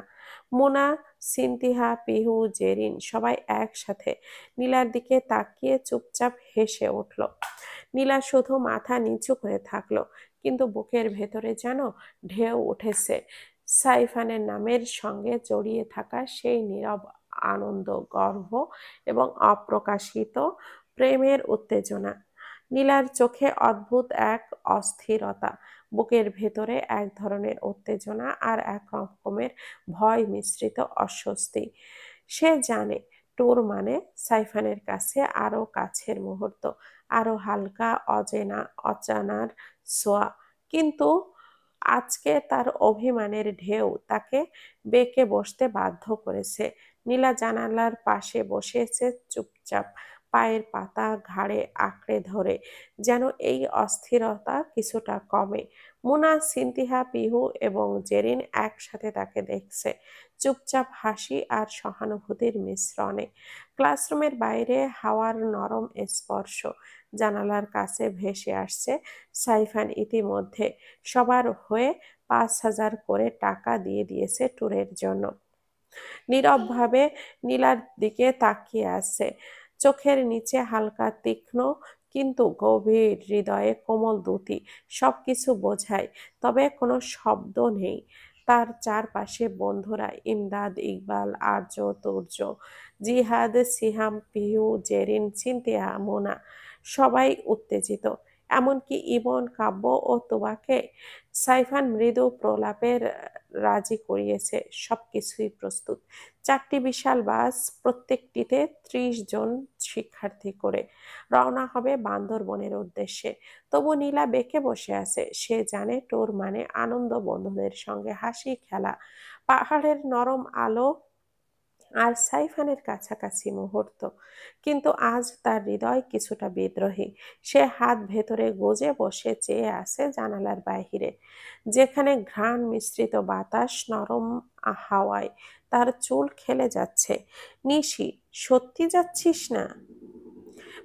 মুনা, সিনতিহা, পিহু, জেরিন সবাই একসাথে নীলার দিকে তাকিয়ে চুপচাপ হেসে উঠল। নীলা শুধু মাথা নিচু করে থাকলো, কিন্তু বুকের ভেতরে যেন ঢেউ উঠেছে। সাইফানের নামের সঙ্গে জড়িয়ে থাকা সেই নীরব আনন্দ, গর্ব এবং অপ্রকাশিত প্রেমের উত্তেজনা। নীলার চোখে অদ্ভুত এক অস্থিরতা, বুকের ভেতরে এক ধরনের উত্তেজনা আর এক রকমের ভয় মিশ্রিত অস্বস্তি। সে জানে ট্যুর মানে সাইফানের কাছে আরো কাছের মুহূর্ত, আরো হালকা অজানার ছোঁয়া। কিন্তু আজকে তার অভিমানের ঢেউ তাকে বেঁকে বসতে বাধ্য করেছে। নীলা জানালার পাশে বসেছে চুপচাপ, পায়ের পাতা ঘাড়ে আঁকড়ে ধরে, যেন এই অস্থিরতা কিছুটা কমে। মুনা, সিনতিহা, পিহু এবং জেরিন একসাথে তাকে দেখছে, চুপচাপ হাসি আর সহানুভূতির মিশ্রণে। ক্লাসরুমের বাইরে হাওয়ার নরম স্পর্শ জানালার কাছে ভেসে আসছে। সাইফান ইতিমধ্যে সবার হয়ে 5,000 করে টাকা দিয়ে দিয়েছে ট্যুরের জন্য। নীরবভাবে নীলার দিকে তাকিয়ে আছে, চোখের নিচে হালকা তীক্ষ্ণ কিন্তু গভীর, হৃদয়ে কোমল দ্যুতি। সবকিছু বোঝায়, তবে কোনো শব্দ নেই। তার চারপাশে বন্ধুরা, ইমদাদ, ইকবাল, আর্য, তুর্য, জিহাদ, সিহাম, পিহু, জেরিন, সিনথিয়া, মোনা, সবাই উত্তেজিত। এমনকি ইমন, কাব্য ও তোবাকে সাইফান মৃদু প্রলাপের রাজি করিয়েছে। সবকিছুই প্রস্তুত। 4টি বিশাল বাস, প্রত্যেকটিতে 30 জন শিক্ষার্থী করে, রওনা হবে বান্দরবনের উদ্দেশ্যে। তবু নীলা বেঁকে বসে আছে। সে জানে ট্যুর মানে আনন্দ, বন্ধুদের সঙ্গে হাসি, খেলা, পাহাড়ের নরম আলো আর সাইফানের কাছাকাছি মুহূর্ত। কিন্তু আজ তার হৃদয় কিছুটা বিদ্রোহী। সে হাত ভেতরে গুজে বসে চেয়ে আছে জানালার বাহিরে, যেখানে ঘ্রাণ মিশ্রিত বাতাস নরম হাওয়ায় তার চুল খেলে যাচ্ছে। নিশি, সত্যি যাচ্ছিস না?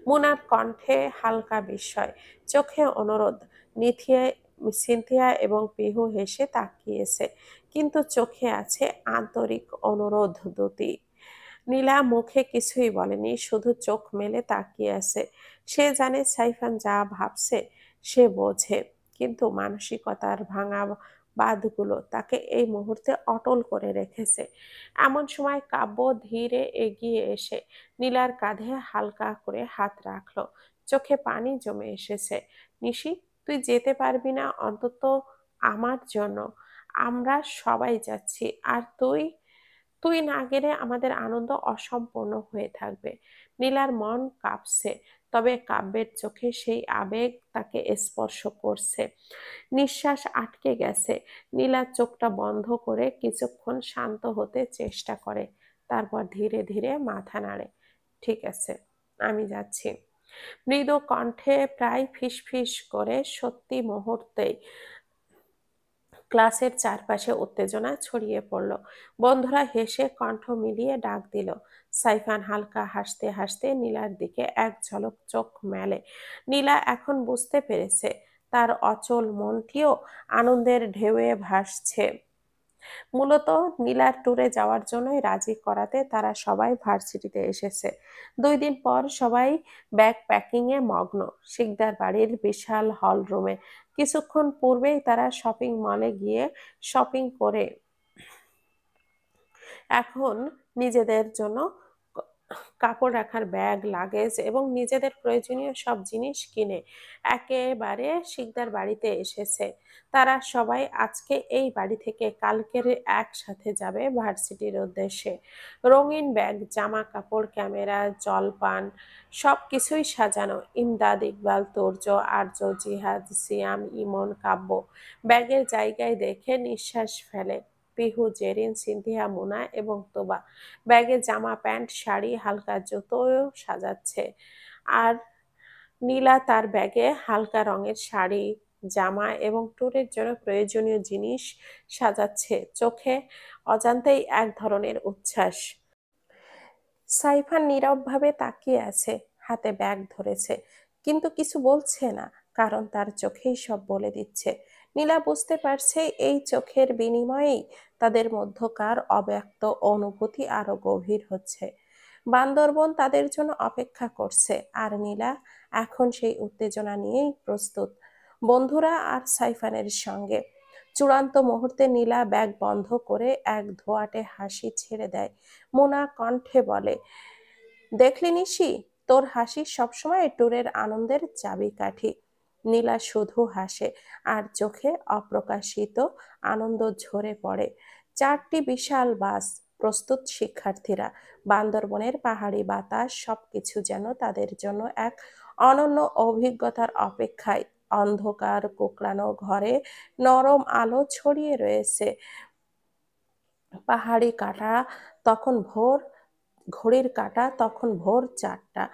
মুনার কণ্ঠে হালকা বিস্ময়, চোখে অনুরোধ। নিথিয়া, সিনথিয়া এবং পিহু হেসে তাকিয়েছে, কিন্তু চোখে আছে আন্তরিক অনুরোধ, দ্যুতি। নীলা মুখে কিছুই বলেনি, শুধু চোখ মেলে তাকিয়ে আছে। সে জানে সাইফান যা ভাবছে, সে বোঝে, কিন্তু মানসিকতার ভাঙা বাঁধগুলো তাকে এই মুহূর্তে অটল করে রেখেছে। এমন সময় কাব্য ধীরে এগিয়ে এসে নীলার কাঁধে হালকা করে হাত রাখলো। চোখে পানি জমে এসেছে। নিশি, তুই যেতে পারবি না অন্তত আমার জন্য? আমরা সবাই যাচ্ছি, আর তুই তুই না গেলে আমাদের আনন্দ অসম্পূর্ণ হয়ে থাকবে। নীলার মন কাঁপছে, তবে কাব্যের চোখে সেই আবেগ তাকে স্পর্শ করছে। নিঃশ্বাস আটকে গেছে। নীলা চোখটা বন্ধ করে কিছুক্ষণ শান্ত হতে চেষ্টা করে, তারপর ধীরে ধীরে মাথা নাড়ে। ঠিক আছে, আমি যাচ্ছি। মৃদু কণ্ঠে, প্রায় ফিসফিস করে। সত্যি মুহূর্তেই ক্লাসের চারপাশে উত্তেজনা ছড়িয়ে পড়ল। বন্ধুরা হেসে কণ্ঠ মিলিয়ে ডাক দিল। সাইফান হালকা হাসতে হাসতে নীলার দিকে এক ঝলক চোখ মেলে। নীলা এখন বুঝতে পেরেছে, তার অচল মনটিও আনন্দের ঢেউয়ে ভাসছে। মূলত নীলার ট্যুরে যাওয়ার জন্যই রাজি করাতে তারা সবাই ভার্সিটিতে এসেছে। 2 দিন পর সবাই ব্যাগ প্যাকিং এ মগ্ন, শিকদার বাড়ির বিশাল হল রুমে। কিছুক্ষণ পূর্বেই তারা শপিং মলে গিয়ে শপিং করে এখন নিজেদের জন্য ক- কাপড় রাখার ব্যাগ, লাগেজ এবং নিজেদের প্রয়োজনীয় সব জিনিস কিনে একেবারে শিকদার বাড়িতে এসেছে। তারা সবাই আজকে এই বাড়ি থেকে কালকের একসাথে যাবে ভার্সিটির উদ্দেশ্যে। রঙিন ব্যাগ, জামা কাপড়, ক্যামেরা, জলপান, সবকিছুই সাজানো। ইমদাদ, ইকবাল, তুর্য, আর্য, জিহাদ, সিয়াম, ইমন, কাব্য ব্যাগের জায়গায় দেখে নিঃশ্বাস ফেলে। পিহু, জেরিন, সিনথিয়া, মুনা এবং তোবা ব্যাগে জামা, প্যান্ট, শাড়ি, হালকা জুতোও সাজাচ্ছে। আর নীলা তার ব্যাগে হালকা রঙের শাড়ি, জামা এবং ট্যুরের জন্য প্রয়োজনীয় জিনিস সাজাচ্ছে, চোখে অজান্তেই এক ধরনের উচ্ছ্বাস। সাইফান নীরবভাবে তাকিয়ে আছে, হাতে ব্যাগ ধরেছে, কিন্তু কিছু বলছে না, কারণ তার চোখেই সব বলে দিচ্ছে। নীলা বুঝতে পারছে এই চোখের বিনিময়েই তাদের মধ্যকার অব্যক্ত অনুভূতি আরো গভীর হচ্ছে। বান্দরবন তাদের জন্য অপেক্ষা করছে, আর নীলা এখন সেই উত্তেজনা নিয়েই প্রস্তুত, বন্ধুরা আর সাইফানের সঙ্গে। চূড়ান্ত মুহূর্তে নীলা ব্যাগ বন্ধ করে এক ধোঁয়াটে হাসি ছেড়ে দেয়। মোনা কণ্ঠে বলে, দেখলি নিশি, তোর হাসি সবসময় ট্যুরের আনন্দের চাবিকাঠি। নীলা শুধু হাসে, আর চোখে অপ্রকাশিত আনন্দ ঝরে পড়ে। 4টি বিশাল বাস, প্রস্তুত শিক্ষার্থীরা। বান্দরবনের পাহাড়ি বাতাস, সবকিছু যেন তাদের জন্য এক অনন্য অভিজ্ঞতার অপেক্ষায়। অন্ধকার কোঁকড়ানো ঘরে নরম আলো ছড়িয়ে রয়েছে। পাহাড়ি কাটা তখন ভোর ঘড়ির কাঁটা তখন ভোর 4টা।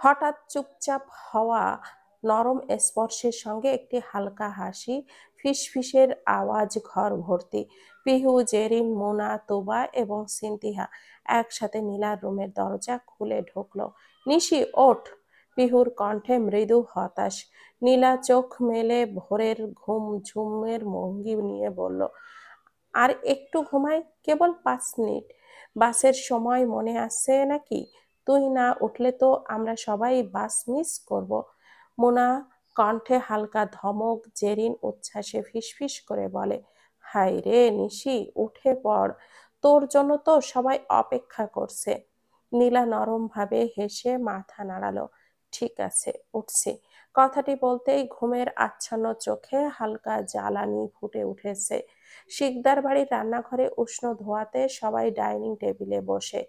হঠাৎ চুপচাপ হওয়া নরম স্পর্শের সঙ্গে একটি হালকা হাসি, ফিসফিসের আওয়াজ ঘর ভর্তি। পিহু, জেরিন, মোনা, তোবা এবং সিনতিহা একসাথে নীলার রুমের দরজা খুলে ঢুকলো। নিশি, ওঠ! পিহুর কণ্ঠে মৃদু হতাশ। নীলা চোখ মেলে ভোরের ঘুম ঝুমের ভঙ্গি নিয়ে বলল, আর একটু ঘুমাই, কেবল 5 মিনিট। বাসের সময় মনে আছে নাকি? তুই না উঠলে তো আমরা সবাই বাস মিস করব। মোনা কণ্ঠে হালকা ধমক, জেরিন উচ্ছ্বাসে ফিসফিস করে বলে, হায় রে নিশি, উঠে পড়, তোর জন্য তো সবাই অপেক্ষা করছে। নীলা নরমভাবে হেসে মাথা নাড়ালো। ঠিক আছে, উঠছি। কথাটি বলতেই ঘুমের আচ্ছন্ন চোখে হালকা জ্বালানি ফুটে উঠেছে। শিকদার বাড়ির রান্নাঘরে উষ্ণ ধোঁয়াতে সবাই ডাইনিং টেবিলে বসে।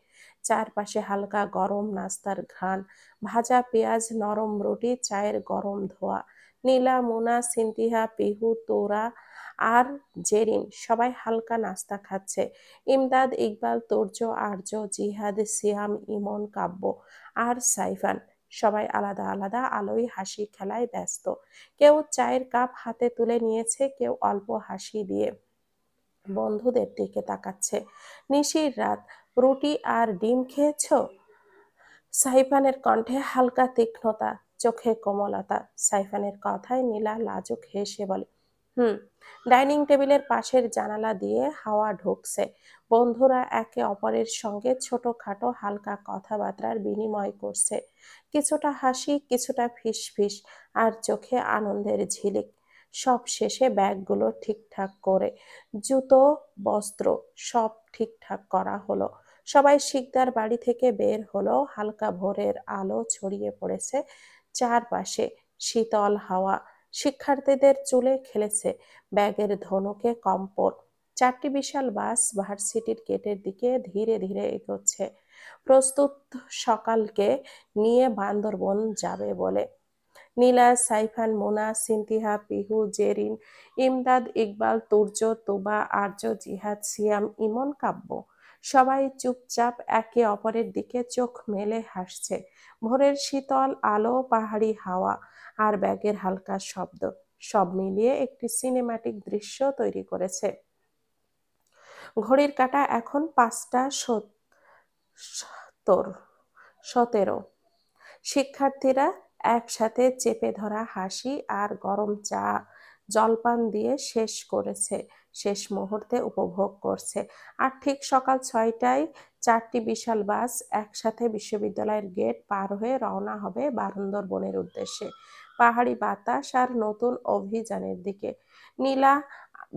চারপাশে হালকা গরম নাস্তার ঘ্রাণ, ভাজা পেঁয়াজ, নরম রুটি, চায়ের গরম ধোঁয়া। নীলা, মোনা, সিনতিহা, পিহু, তোরা আর জেরিন সবাই হালকা নাস্তা খাচ্ছে। ইমদাদ, ইকবাল, তুর্য, আর্য, জিহাদ, সিয়াম, ইমন, কাব্য আর সাইফান সবাই আলাদা আলাদা আলোয় হাসি খেলায় ব্যস্ত। কেউ চায়ের কাপ হাতে তুলে নিয়েছে, কেউ অল্প হাসি দিয়ে বন্ধুদের দিকে তাকাচ্ছে। নিশির রাত, রুটি আর ডিম খেয়েছো? সাইফানের কণ্ঠে হালকা তীক্ষ্ণতা, চোখে কোমলতা। সাইফানের কথায় নীলা লাজুক হেসে বলে, হুম। ডাইনিং টেবিলের পাশের জানালা দিয়ে হাওয়া ঢুকছে। বন্ধুরা একে অপরের সঙ্গে ছোটখাটো হালকা কথাবার্তার বিনিময় করছে। কিছুটা হাসি, কিছুটা ফিসফিস, আর চোখে আনন্দের ঝিলিক। সব শেষে ব্যাগগুলো ঠিকঠাক করে, জুতো, বস্ত্র সব ঠিকঠাক করা হলো। সবাই শিকদার বাড়ি থেকে বের হলো। হালকা ভোরের আলো ছড়িয়ে পড়েছে চারপাশে, শীতল হাওয়া শিক্ষার্থীদের চুলে খেলেছে, ব্যাগের ধনুকে কম্পন। 4টি বিশাল বাস ভার্সিটির গেটের দিকে ধীরে ধীরে এগোচ্ছে, প্রস্তুত সকালকে নিয়ে বান্দরবন যাবে বলে। নীলা, সাইফান, মোনা, সিনতিহা, পিহু, জেরিন, ইমদাদ, ইকবাল, তুর্য, তুবা, আর্য, জিহাদ, সিয়াম, ইমন, কাব্য সবাই চুপচাপ একে অপরের দিকে চোখ মেলে হাসছে। ভোরের শীতল আলো, পাহাড়ি হাওয়া আর ব্যাগের হালকা শব্দ সব মিলিয়ে একটি সিনেম্যাটিক দৃশ্য তৈরি করেছে। ঘড়ির কাঁটা এখন 5:17। শিক্ষার্থীরা একসাথে চেপে ধরা হাসি আর গরম চা জলপান দিয়ে শেষ করেছে, শেষ মুহূর্তে উপভোগ করছে। আর ঠিক সকাল 6টায় 4টি বিশাল বাস একসাথে বিশ্ববিদ্যালয়ের গেট পার হয়ে রওনা হবে বান্দরবনের উদ্দেশ্যে, পাহাড়ি বাতাস আর নতুন অভিযানের দিকে। নীলা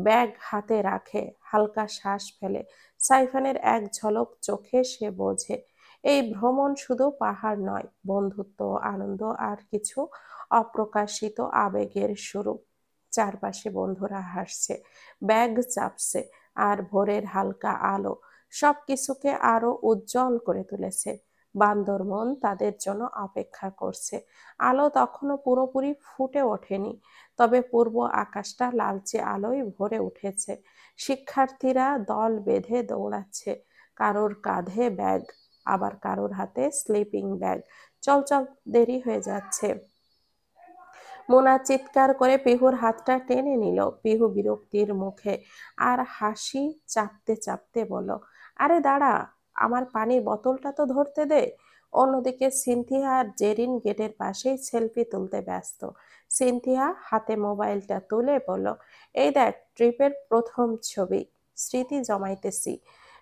ব্যাগ হাতে রাখে, হালকা শ্বাস ফেলে। সাইফানের এক ঝলক চোখে সে বোঝে, এই ভ্রমণ শুধু পাহাড় নয়, বন্ধুত্ব, আনন্দ আর কিছু অপ্রকাশিত আবেগের শুরু। চারপাশে বন্ধুরা হাসছে, ব্যাগ চাপছে, আর ভোরের হালকা আলো সবকিছুকে আরো উজ্জ্বল করে তুলেছে। বান্দরবন তাদের জন্য অপেক্ষা করছে। আলো তখনও পুরোপুরি ফুটে ওঠেনি, তবে পূর্ব আকাশটা লালচে আলোয় ভরে উঠেছে। শিক্ষার্থীরা দল বেঁধে দৌড়াচ্ছে, কারোর কাঁধে ব্যাগ, আবার কারোর হাতে স্লিপিং ব্যাগ। চল চল, দেরি হয়ে যাচ্ছে। মোনা চিৎকার করে পিহুর হাতটা টেনে নিল। পিহু বিরক্তির মুখে আর হাসি চাপতে চাপতে বলল, আরে দাঁড়া, আমার পানির বোতলটা তো ধরতে দে। অন্যদিকে সিনথিয়া আর জেরিন গেটের পাশেই সেলফি তুলতে ব্যস্ত। সিনথিয়া হাতে মোবাইলটা তুলে বলল, এই দেখ, ট্রিপের প্রথম ছবি, স্মৃতি জমাইতেছি।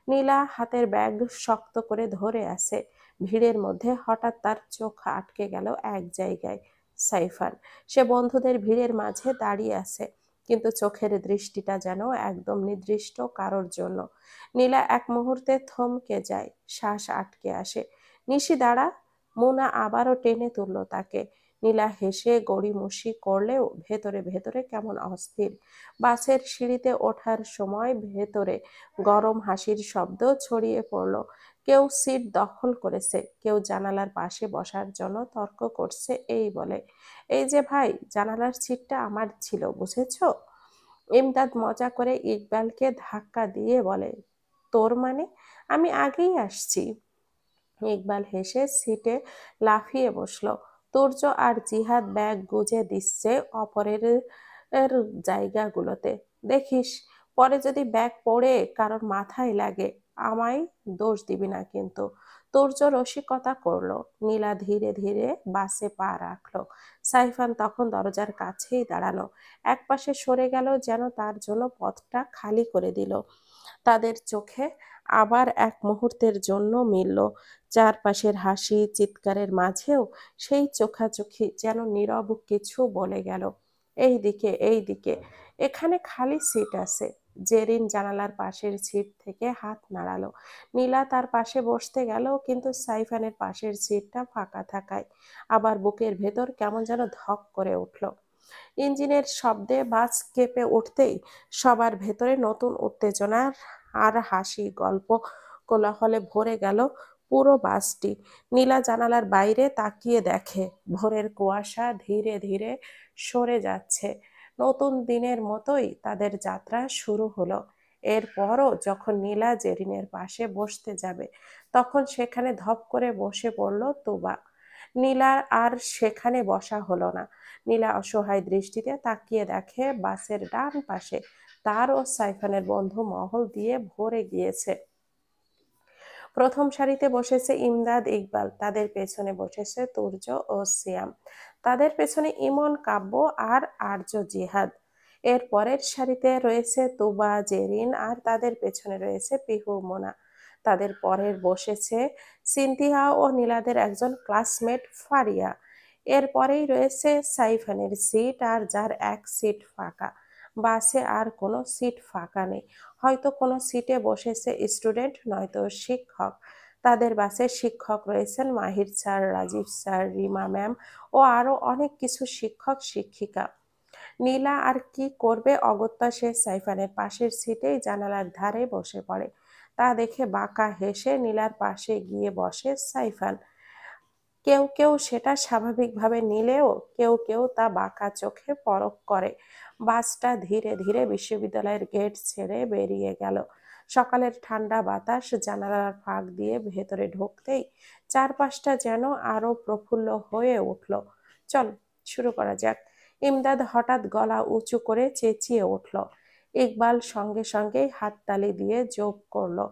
নীলা হাতের ব্যাগ শক্ত করে ধরে আছে। ভিড়ের মধ্যে হঠাৎ তার চোখ আটকে গেল এক জায়গায়। সাইফান। সে বন্ধুদের ভিড়ের মাঝে দাঁড়িয়ে আছে, কিন্তু চোখের দৃষ্টিটা যেন একদম নির্দিষ্ট কারোর জন্য। নীলা এক মুহূর্তে থমকে যায়, শ্বাস আটকে আসে। নিশি, দাঁড়া! মোনা আবারও টেনে তুলল তাকে। নীলা হেসে গড়িমসি করলেও ভেতরে ভেতরে কেমন অস্থির। বাসের সিঁড়িতে ওঠার সময় ভেতরে গরম হাসির শব্দ ছড়িয়ে পড়ল। কেউ সিট দখল করেছে, কেউ জানালার পাশে বসার জন্য তর্ক করছে এই বলে, এই যে ভাই, জানালার সিটটা আমার ছিল, বুঝেছো? ইমদাদ মজা করে ইকবালকে ধাক্কা দিয়ে বলে, তোর মানে? আমি আগেই আসছি। ইকবাল হেসে সিটে লাফিয়ে বসলো। তুর্য আর জিহাদ ব্যাগ গুজে দিচ্ছে অপরের এর জায়গাগুলোতে। দেখিস, পরে যদি ব্যাগ পড়ে কারোর মাথায় লাগে, আমায় দোষ দিবি না কিন্তু। তুর্য রসিকতা করলো। নীলা ধীরে ধীরে বাসে পা রাখলো। সাইফান তখন দরজার কাছেই দাঁড়ানো, একপাশে সরে গেল যেন তার জন্য পথটা খালি করে দিল। তাদের চোখে আবার এক মুহূর্তের জন্য মিলল। চারপাশের হাসি চিৎকারের মাঝেও সেই চোখাচোখি যেন নীরব কিছু বলে গেল, এই দিকে এই দিকে, এখানে খালি সিট আছে। জেরিন জানালার পাশের সিট থেকে হাত নাড়ালো। নীলা তার পাশে বসতে গেল, কিন্তু সাইফানের পাশের সিটটা ফাঁকা থাকায় আবার বুকের ভেতর কেমন যেন ধক করে উঠল। ইঞ্জিনের শব্দে বাস কেঁপে উঠতেই সবার ভেতরে নতুন উত্তেজনা আর হাসি গল্প কোলাহলে ভরে গেল পুরো বাসটি। নীলা জানালার বাইরে তাকিয়ে দেখে ভোরের কুয়াশা ধীরে ধীরে সরে যাচ্ছে। নতুন দিনের মতোই তাদের যাত্রা শুরু হলো। এরপরও যখন নীলা জেরিনের পাশে বসতে যাবে, তখন সেখানে ধপ করে বসে পড়ল তুবা। নীলা আর সেখানে বসা হলো না। নীলা অসহায় দৃষ্টিতে তাকিয়ে দেখে বাসের ডান পাশে তার ও সাইফানের বন্ধু মহল দিয়ে ভরে গিয়েছে। প্রথম সারিতে বসেছে ইমদাদ ইকবাল, তাদের পেছনে বসেছে তুর্য ও সিয়াম, তাদের পেছনে ইমন কাব্য আর আর্য জিহাদ। এর পরের সারিতে রয়েছে তুবা জেরিন আর তাদের পেছনে রয়েছে পিহু মোনা। তাদের পরের বসেছে সিনথিয়া ও নীলাদের একজন ক্লাসমেট ফারিয়া। এর পরেই রয়েছে সাইফানের সিট আর যার এক সিট ফাঁকা। বাসে আর কোনো সিট ফাঁকা নেই। হয়তো কোনো সিটে বসেছে স্টুডেন্ট, নয়তো শিক্ষক। তাদের বাসে শিক্ষক রয়েছেন Mahir sir, Rajib sir, Rima ma'am ও আরো অনেক কিছু শিক্ষক শিক্ষিকা। নীলা আর কি করবে অগত্যা সে সাইফানের পাশের সিটেই জানালার ধারে বসে পড়ে। তা দেখে বাঁকা হেসে নীলার পাশে গিয়ে বসে সাইফান। কেউ কেউ সেটা স্বাভাবিকভাবে নিলেও কেউ কেউ তা বাঁকা চোখে পরখ করে। বাসটা ধীরে ধীরে বিশ্ববিদ্যালয়ের গেট ছেড়ে বেরিয়ে গেল। সকালের ঠান্ডা বাতাস জানালার ফাঁক দিয়ে ভেতরে ঢুকতেই চারপাশটা যেন আরো প্রফুল্ল হয়ে উঠল। চল, শুরু করা যাক। ইমদাদ হঠাৎ গলা উঁচু করে চেঁচিয়ে উঠল। ইকবাল সঙ্গে সঙ্গেই হাততালি দিয়ে যোগ করলো,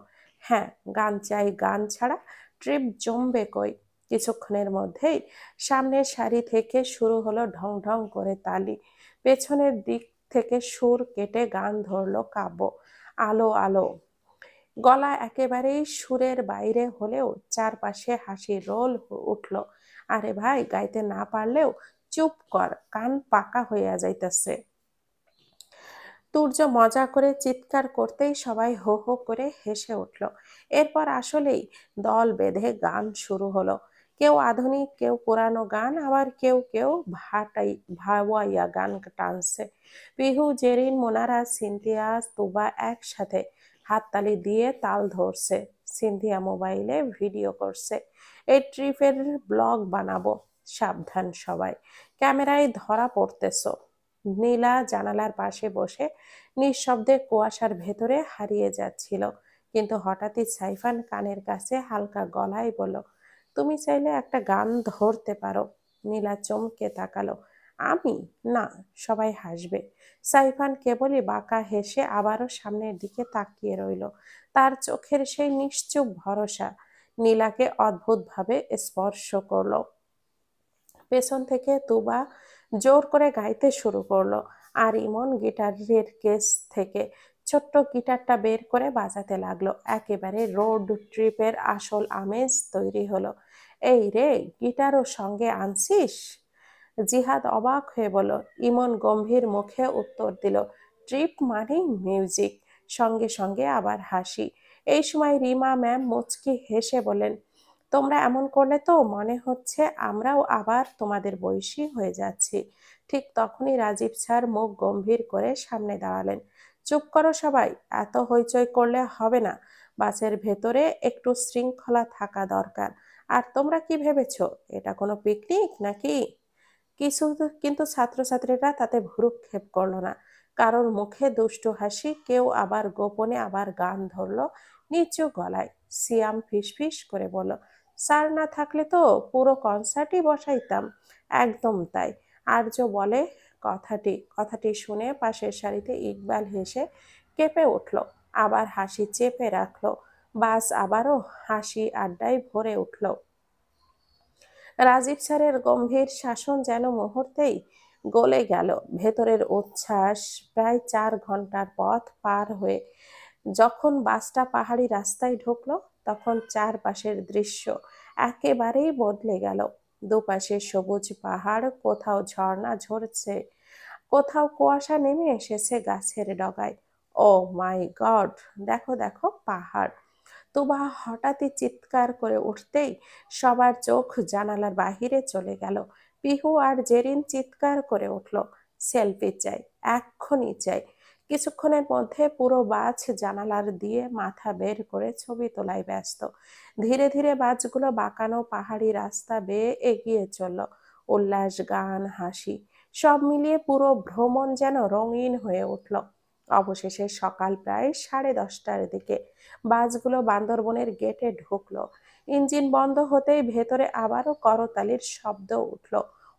হ্যাঁ, গান চাই, গান ছাড়া ট্রিপ জমবে কই। কিছুক্ষণের মধ্যেই সামনের সারি থেকে শুরু হলো ঢং ঢং করে তালি। পেছনের দিক থেকে সুর কেটে গান ধরলো কাব্য, আলো আলো। গলা একেবারেই সুরের বাইরে হলেও চারপাশে হাসির রোল উঠল। আরে ভাই, গাইতে না পারলেও চুপ কর, কান পাকা হইয়া যাইতেছে। তুর্য মজা করে চিৎকার করতেই সবাই হো হো করে হেসে উঠল। এরপর আসলেই দল বেঁধে গান শুরু হলো। কেউ আধুনিক, কেউ পুরানো গান, আবার কেউ কেউ ভাওয়াইয়া গান টানছে। পিহু, জেরিন, মোনারা, সিনথিয়া, তুবা একসাথে হাততালি দিয়ে তাল ধরছে। সিনথিয়া মোবাইলে ভিডিও করছে, এই ট্রিপের ব্লগ বানাবো, সাবধান সবাই, ক্যামেরায় ধরা পড়তেছো। নীলা জানালার পাশে বসে নিঃশব্দে কুয়াশার ভেতরে হারিয়ে যাচ্ছিল। কিন্তু হঠাৎই সাইফান কানের কাছে হালকা গলায় বলল, তুমি চাইলে একটা গান ধরতে পারো। নীলা চমকে তাকালো। আমি? না। সবাই হাসবে। সাইফান কেবলই বাঁকা হেসে আবারও সামনের দিকে তাকিয়ে রইল। তার চোখের সেই নিশ্চুপ ভরসা নীলাকে অদ্ভুতভাবে স্পর্শ করলো। পেছন থেকে তুবা জোর করে গাইতে শুরু করলো, আর ইমন গিটারের কেস থেকে ছোট্ট গিটারটা বের করে বাজাতে লাগলো। একেবারে রোড ট্রিপের আসল আমেজ তৈরি হলো। এই রে, গিটারও সঙ্গে আনছিস? জিহাদ অবাক হয়ে বলল। ইমন গম্ভীর মুখে উত্তর দিল, ট্রিপ মানেই মিউজিক। সঙ্গে সঙ্গে আবার হাসি। এই সময় রিমা ম্যাম মুচকি হেসে বলেন, তোমরা এমন করলে তো মনে হচ্ছে আমরাও আবার তোমাদের বয়সী হয়ে যাচ্ছি। ঠিক তখনই রাজীব স্যার মুখ গম্ভীর করে সামনে দাঁড়ালেন। চুপ করো সবাই, এত হইচই করলে হবে না। বাসের ভেতরে একটু শৃঙ্খলা থাকা দরকার। আর তোমরা কি ভেবেছো এটা কোনো পিকনিক নাকি? কিন্তু ছাত্রছাত্রীরা তাতে ভ্রুক্ষেপ করলো না। কারোর মুখে দুষ্টু হাসি, কেউ আবার গোপনে আবার গান ধরলো নিচু গলায়। সিয়াম ফিসফিস করে বলল, স্যার না থাকলে তো পুরো কনসার্টই বসাইতাম। একদম তাই, আর্য বলে। কথাটি শুনে পাশের সারিতে ইকবাল হেসে কেঁপে উঠল, আবার হাসি চেপে রাখলো। বাস আবারও হাসি আড্ডায় ভরে উঠল। রাজীব স্যারের গম্ভীর শাসন যেন মুহূর্তেই গলে গেল। ভেতরের উচ্ছ্বাস। প্রায় 4 ঘন্টার পথ পার হয়ে যখন বাসটা পাহাড়ি রাস্তায় ঢুকলো, তখন চারপাশের দৃশ্য একেবারেই বদলে গেল। দুপাশে সবুজ পাহাড়, কোথাও ঝর্ণা ঝরছে, কোথাও কুয়াশা নেমে এসেছে গাছের ডগায়। ও মাই গড, দেখো দেখো পাহাড়! তুবা হঠাৎই চিৎকার করে উঠতেই সবার চোখ জানালার বাহিরে চলে গেল। পিহু আর জেরিন চিৎকার করে উঠল, সেলফি চাই, এক্ষুনি চাই। কিছুক্ষণের মধ্যে পুরো বাস জানালার দিয়ে মাথা বের করে ছবি তোলায় ব্যস্ত। ধীরে ধীরে বাসগুলো বাঁকানো পাহাড়ি রাস্তা বেয়ে এগিয়ে চলল। উল্লাস, গান, হাসি সব মিলিয়ে পুরো ভ্রমণ যেন রঙিন হয়ে উঠল। অবশেষে সকাল প্রায় 10:30টার দিকে বাসগুলো বান্দরবনের গেটে ঢুকলো। ইঞ্জিন বন্ধ হতেই ভেতরে আবারও করতালির শব্দ উঠল।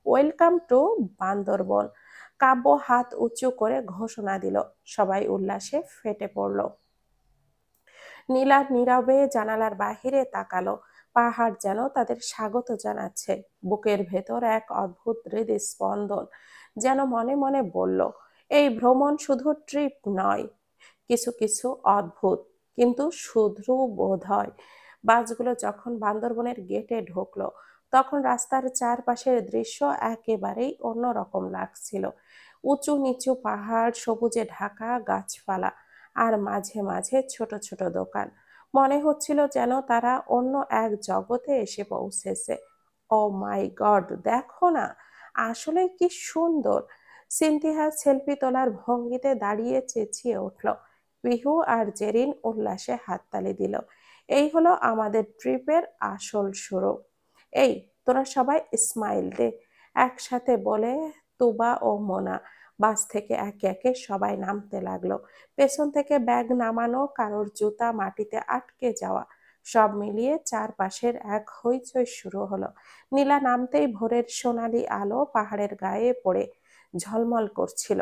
Welcome to Bandarban. কাব্য হাত উঁচু করে ঘোষণা দিল। সবাই উল্লাসে ফেটে পড়ল। নীলা নীরবে জানালার বাহিরে তাকালো। পাহাড় যেন তাদের স্বাগত জানাচ্ছে। বুকের ভেতর এক অদ্ভুত হৃদস্পন্দন যেন মনে মনে বলল, এই ভ্রমণ শুধু ট্রিপ নয়, কিছু কিছু অদ্ভুত। কিন্তু শুধু বোধ হয়। বাসগুলো যখন বান্দরবনের গেটে ঢুকলো, তখন রাস্তার চারপাশের দৃশ্য একেবারেই অন্যরকম লাগছিল। উঁচু নিচু পাহাড়, সবুজে ঢাকা গাছপালা, আর মাঝে মাঝে ছোট ছোট দোকান। মনে হচ্ছিল যেন তারা অন্য এক জগতে এসে পৌঁছেছে। ও মাই গড, দেখো না, আসলে কি সুন্দর! সিনথিয়া সেলফি তোলার ভঙ্গিতে দাঁড়িয়ে চেঁচিয়ে উঠল। পিহু আর জেরিন উল্লাসে হাততালি দিল। এই হলো আমাদের ট্রিপের আসল শুরু। এই, তোরা সবাই স্মাইল দে, একসাথে বলে তুবা ও মোনা বাস থেকে একে একে সবাই নামতে লাগলো। পেছন থেকে ব্যাগ নামানো, কারোর জুতা মাটিতে আটকে যাওয়া, সব মিলিয়ে চারপাশের এক হইচই শুরু হলো। নীলা নামতেই ভোরের সোনালি আলো পাহাড়ের গায়ে পড়ে ঝলমল করছিল।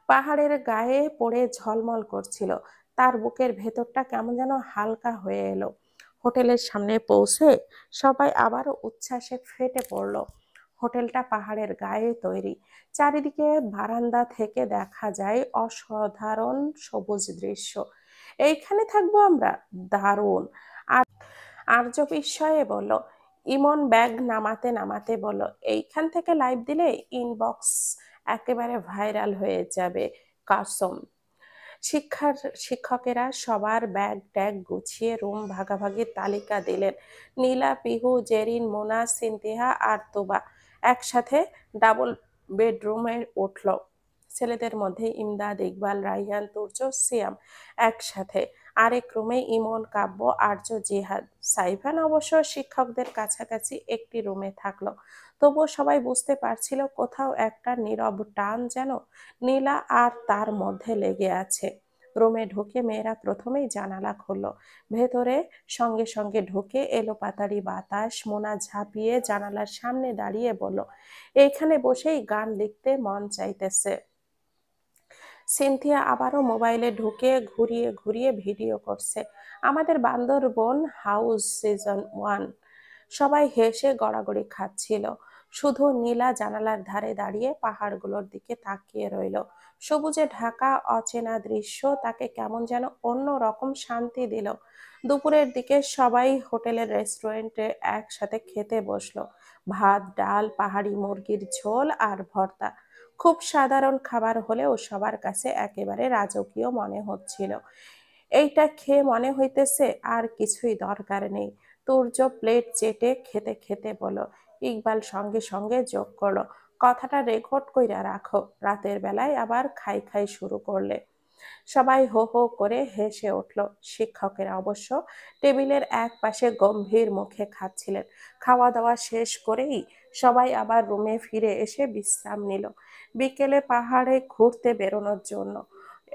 পাহাড়ের গায়ে পড়ে ঝলমল করছিল। তার বুকের ভেতরটা কেমন যেন হালকা হয়ে এলো। হোটেলের সামনে পৌঁছে সবাই আবারও উচ্ছ্বাসে ফেটে পড়ল। হোটেলটা পাহাড়ের গায়ে তৈরি। চারিদিকে বারান্দা থেকে দেখা যায় অসাধারণ সবুজ দৃশ্য। এইখানে থাকবো আমরা? দারুণ! আর আর্য বিস্ময়ে বলল। ইমন ব্যাগ নামাতে নামাতে বলল, এইখান থেকে লাইভ দিলে ইনবক্স একেবারে ভাইরাল হয়ে যাবে। কাসম। শিক্ষার শিক্ষকেরা সবার ব্যাগ ট্যাগ গুছিয়ে রুম ভাগাভাগির তালিকা দিলেন। নীলা, পিহু, জেরিন, মোনা, সিনতিহা আর তোবা একসাথে ডাবল বেডরুমে উঠল। ছেলেদের মধ্যে ইমদাদ, ইকবাল, রাইহান, তুর্য, সিয়াম একসাথে। আরেক রুমে ইমন, কাব্য, আর্য, জিহাদ। সাইফান অবশ্য শিক্ষকদের কাছাকাছি একটি রুমে থাকলো। তবুও সবাই বুঝতে পারছিল কোথাও একটা নীরব টান যেন নীলা আর তার মধ্যে লেগে আছে। রুমে ঢুকে মেয়েরা প্রথমেই জানালা খুলল। ভেতরে সঙ্গে সঙ্গে ঢুকে এলো পাতাড়ি বাতাস। মোনা ঝাঁপিয়ে জানালার সামনে দাঁড়িয়ে বলল, এইখানে বসেই গান লিখতে মন চাইতেছে। সিনথিয়া আবারও মোবাইলে ঢুকে ঘুরিয়ে ঘুরিয়ে ভিডিও করছে। আমাদের বান্দরবন হাউস সিজন 1। সবাই হেসে গড়াগড়ি খাচ্ছিল। শুধু নীলা জানালার ধারে দাঁড়িয়ে পাহাড়গুলোর দিকে তাকিয়ে রইল। সবুজে ঢাকা অচেনা দৃশ্য তাকে কেমন যেন অন্য রকম শান্তি দিল। দুপুরের দিকে সবাই হোটেলের রেস্টুরেন্টে একসাথে খেতে বসলো। ভাত, ডাল, পাহাড়ি মুরগির ঝোল আর ভর্তা। খুব সাধারণ খাবার হলেও সবার কাছে একেবারে রাজকীয় মনে হচ্ছিল। এইটা খেয়ে মনে হইতেছে আর কিছুই দরকার নেই। তুর্য প্লেট চেটে খেতে খেতে বলল। ইকবাল সঙ্গে সঙ্গে যোগ করলো, কথাটা রেকর্ড কইরা রাখো, রাতের বেলায় আবার খাই খাই শুরু করলে। সবাই হো হো করে হেসে উঠল। শিক্ষকেরা অবশ্য টেবিলের এক পাশে গম্ভীর মুখে খাচ্ছিলেন। খাওয়া দাওয়া শেষ করেই সবাই আবার রুমে ফিরে এসে বিশ্রাম নিল। বিকেলে পাহাড়ে ঘুরতে বেরোনোর জন্য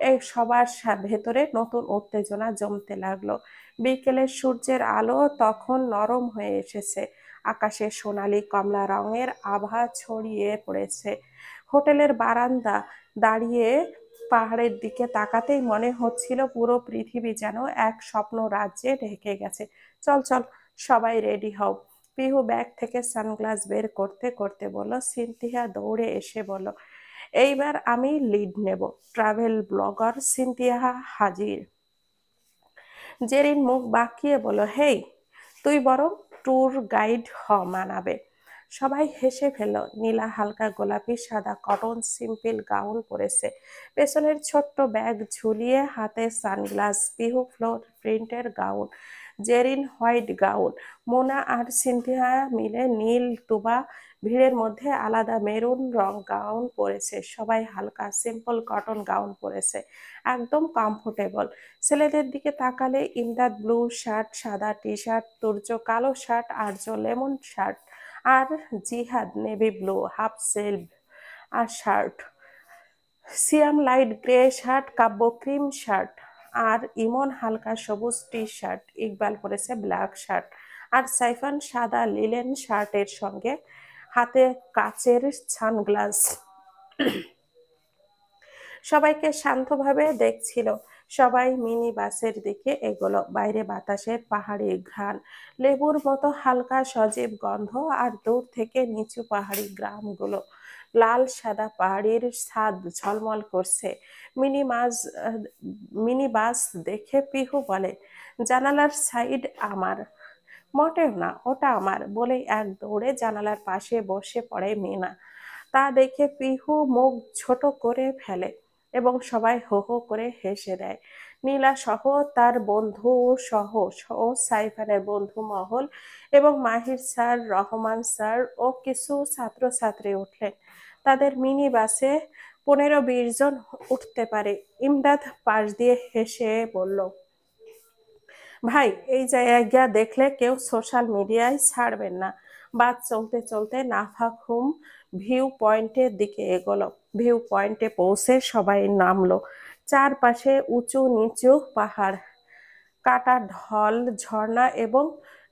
এই সবার ভেতরে নতুন উত্তেজনা জমতে লাগলো। বিকেলের সূর্যের আলো তখন নরম হয়ে এসেছে, আকাশে সোনালী কমলা রঙের আভা ছড়িয়ে পড়েছে। হোটেলের বারান্দা দাঁড়িয়ে পাহাড়ের দিকে তাকাতেই মনে হচ্ছিল পুরো পৃথিবী যেন এক স্বপ্ন রাজ্যে ঢেকে গেছে। চল চল, সবাই রেডি হও। পিহু ব্যাগ থেকে সানগ্লাস বের করতে করতে বলল। সিনথিয়া দৌড়ে এসে বলল, এইবার আমি লিড নেব। ট্রাভেল ব্লগার সিনথিয়া হাজির। জেরিন মুখ বাঁকিয়ে বলল, হেই, তুই বরং ট্যুর গাইড মানাবে। সবাই হেসে ফেলল। নীলা হালকা গোলাপি সাদা কটন সিম্পল গাউন পরেছে, পেছনের ছোট্ট ব্যাগ ঝুলিয়ে, হাতে সানগ্লাস। পিহু ফ্লোর প্রিন্টের gown, Zerin white gown, Mona আর সিনথিয়া মিলে নীল তুবা। ভিড়ের মধ্যে আলাদা মেরুন রং গাউন পরেছে। সবাই হালকা সিম্পল কটন গাউন পরেছে, একদম কমফোর্টেবল। ছেলেদের দিকে তাকালে ইমদাদ ব্লু শার্ট, সাদা টি শার্ট, তুর্য কালো শার্ট, আর্য লেমন শার্ট, আর জিহাদ নেভি ব্লু হাফ স্লিভ আর শার্ট, সিয়াম লাইট গ্রে শার্ট, কাব্য ক্রিম শার্ট, আর ইমন হালকা সবুজ টি শার্ট। ইকবাল পরেছে ব্ল্যাক শার্ট, আর সাইফান সাদা লিলেন শার্টের সঙ্গে হাতে কাচের সানগ্লাস। সবাইকে শান্তভাবে দেখছিল। সবাই মিনি বাসের দিকে এগোলো। বাইরে বাতাসের পাহাড়ি ঘ্রাণ, লেবুর মতো হালকা সজীব গন্ধ, আর দূর থেকে নিচু পাহাড়ি গ্রামগুলো। লাল সাদা পাহাড়ির ছাদ ঝলমল করছে। মিনি মাস মিনি বাস দেখে পিহু বলে, জানালার সাইড আমার। মোটেও না, ওটা আমার বলেই এক দৌড়ে জানালার পাশে বসে পড়ে মিনা। তা দেখে পিহু মুখ ছোট করে ফেলে এবং সবাই হো হো করে হেসে দেয়। নীলা সহ তার বন্ধু সহ ও সাইফানের বন্ধু মহল এবং মাহির স্যার, রহমান স্যার ও কিছু ছাত্রছাত্রী উঠলেন। তাদের মিনি বাসে 15-20 জন উঠতে পারে। ইমদাদ পাশ দিয়ে হেসে বলল, ভাই, এই জায়গা দেখলে কেউ সোশ্যাল মিডিয়ায় ছাড়বেন না। বাস চলতে চলতে নাফাখুম ভিউ পয়েন্টের দিকে এগোলো। ভিউ পয়েন্টে পৌঁছে সবাই নামলো। চারপাশে উঁচু নিচু পাহাড়, কাটা ঢল, ঝর্ণা এবং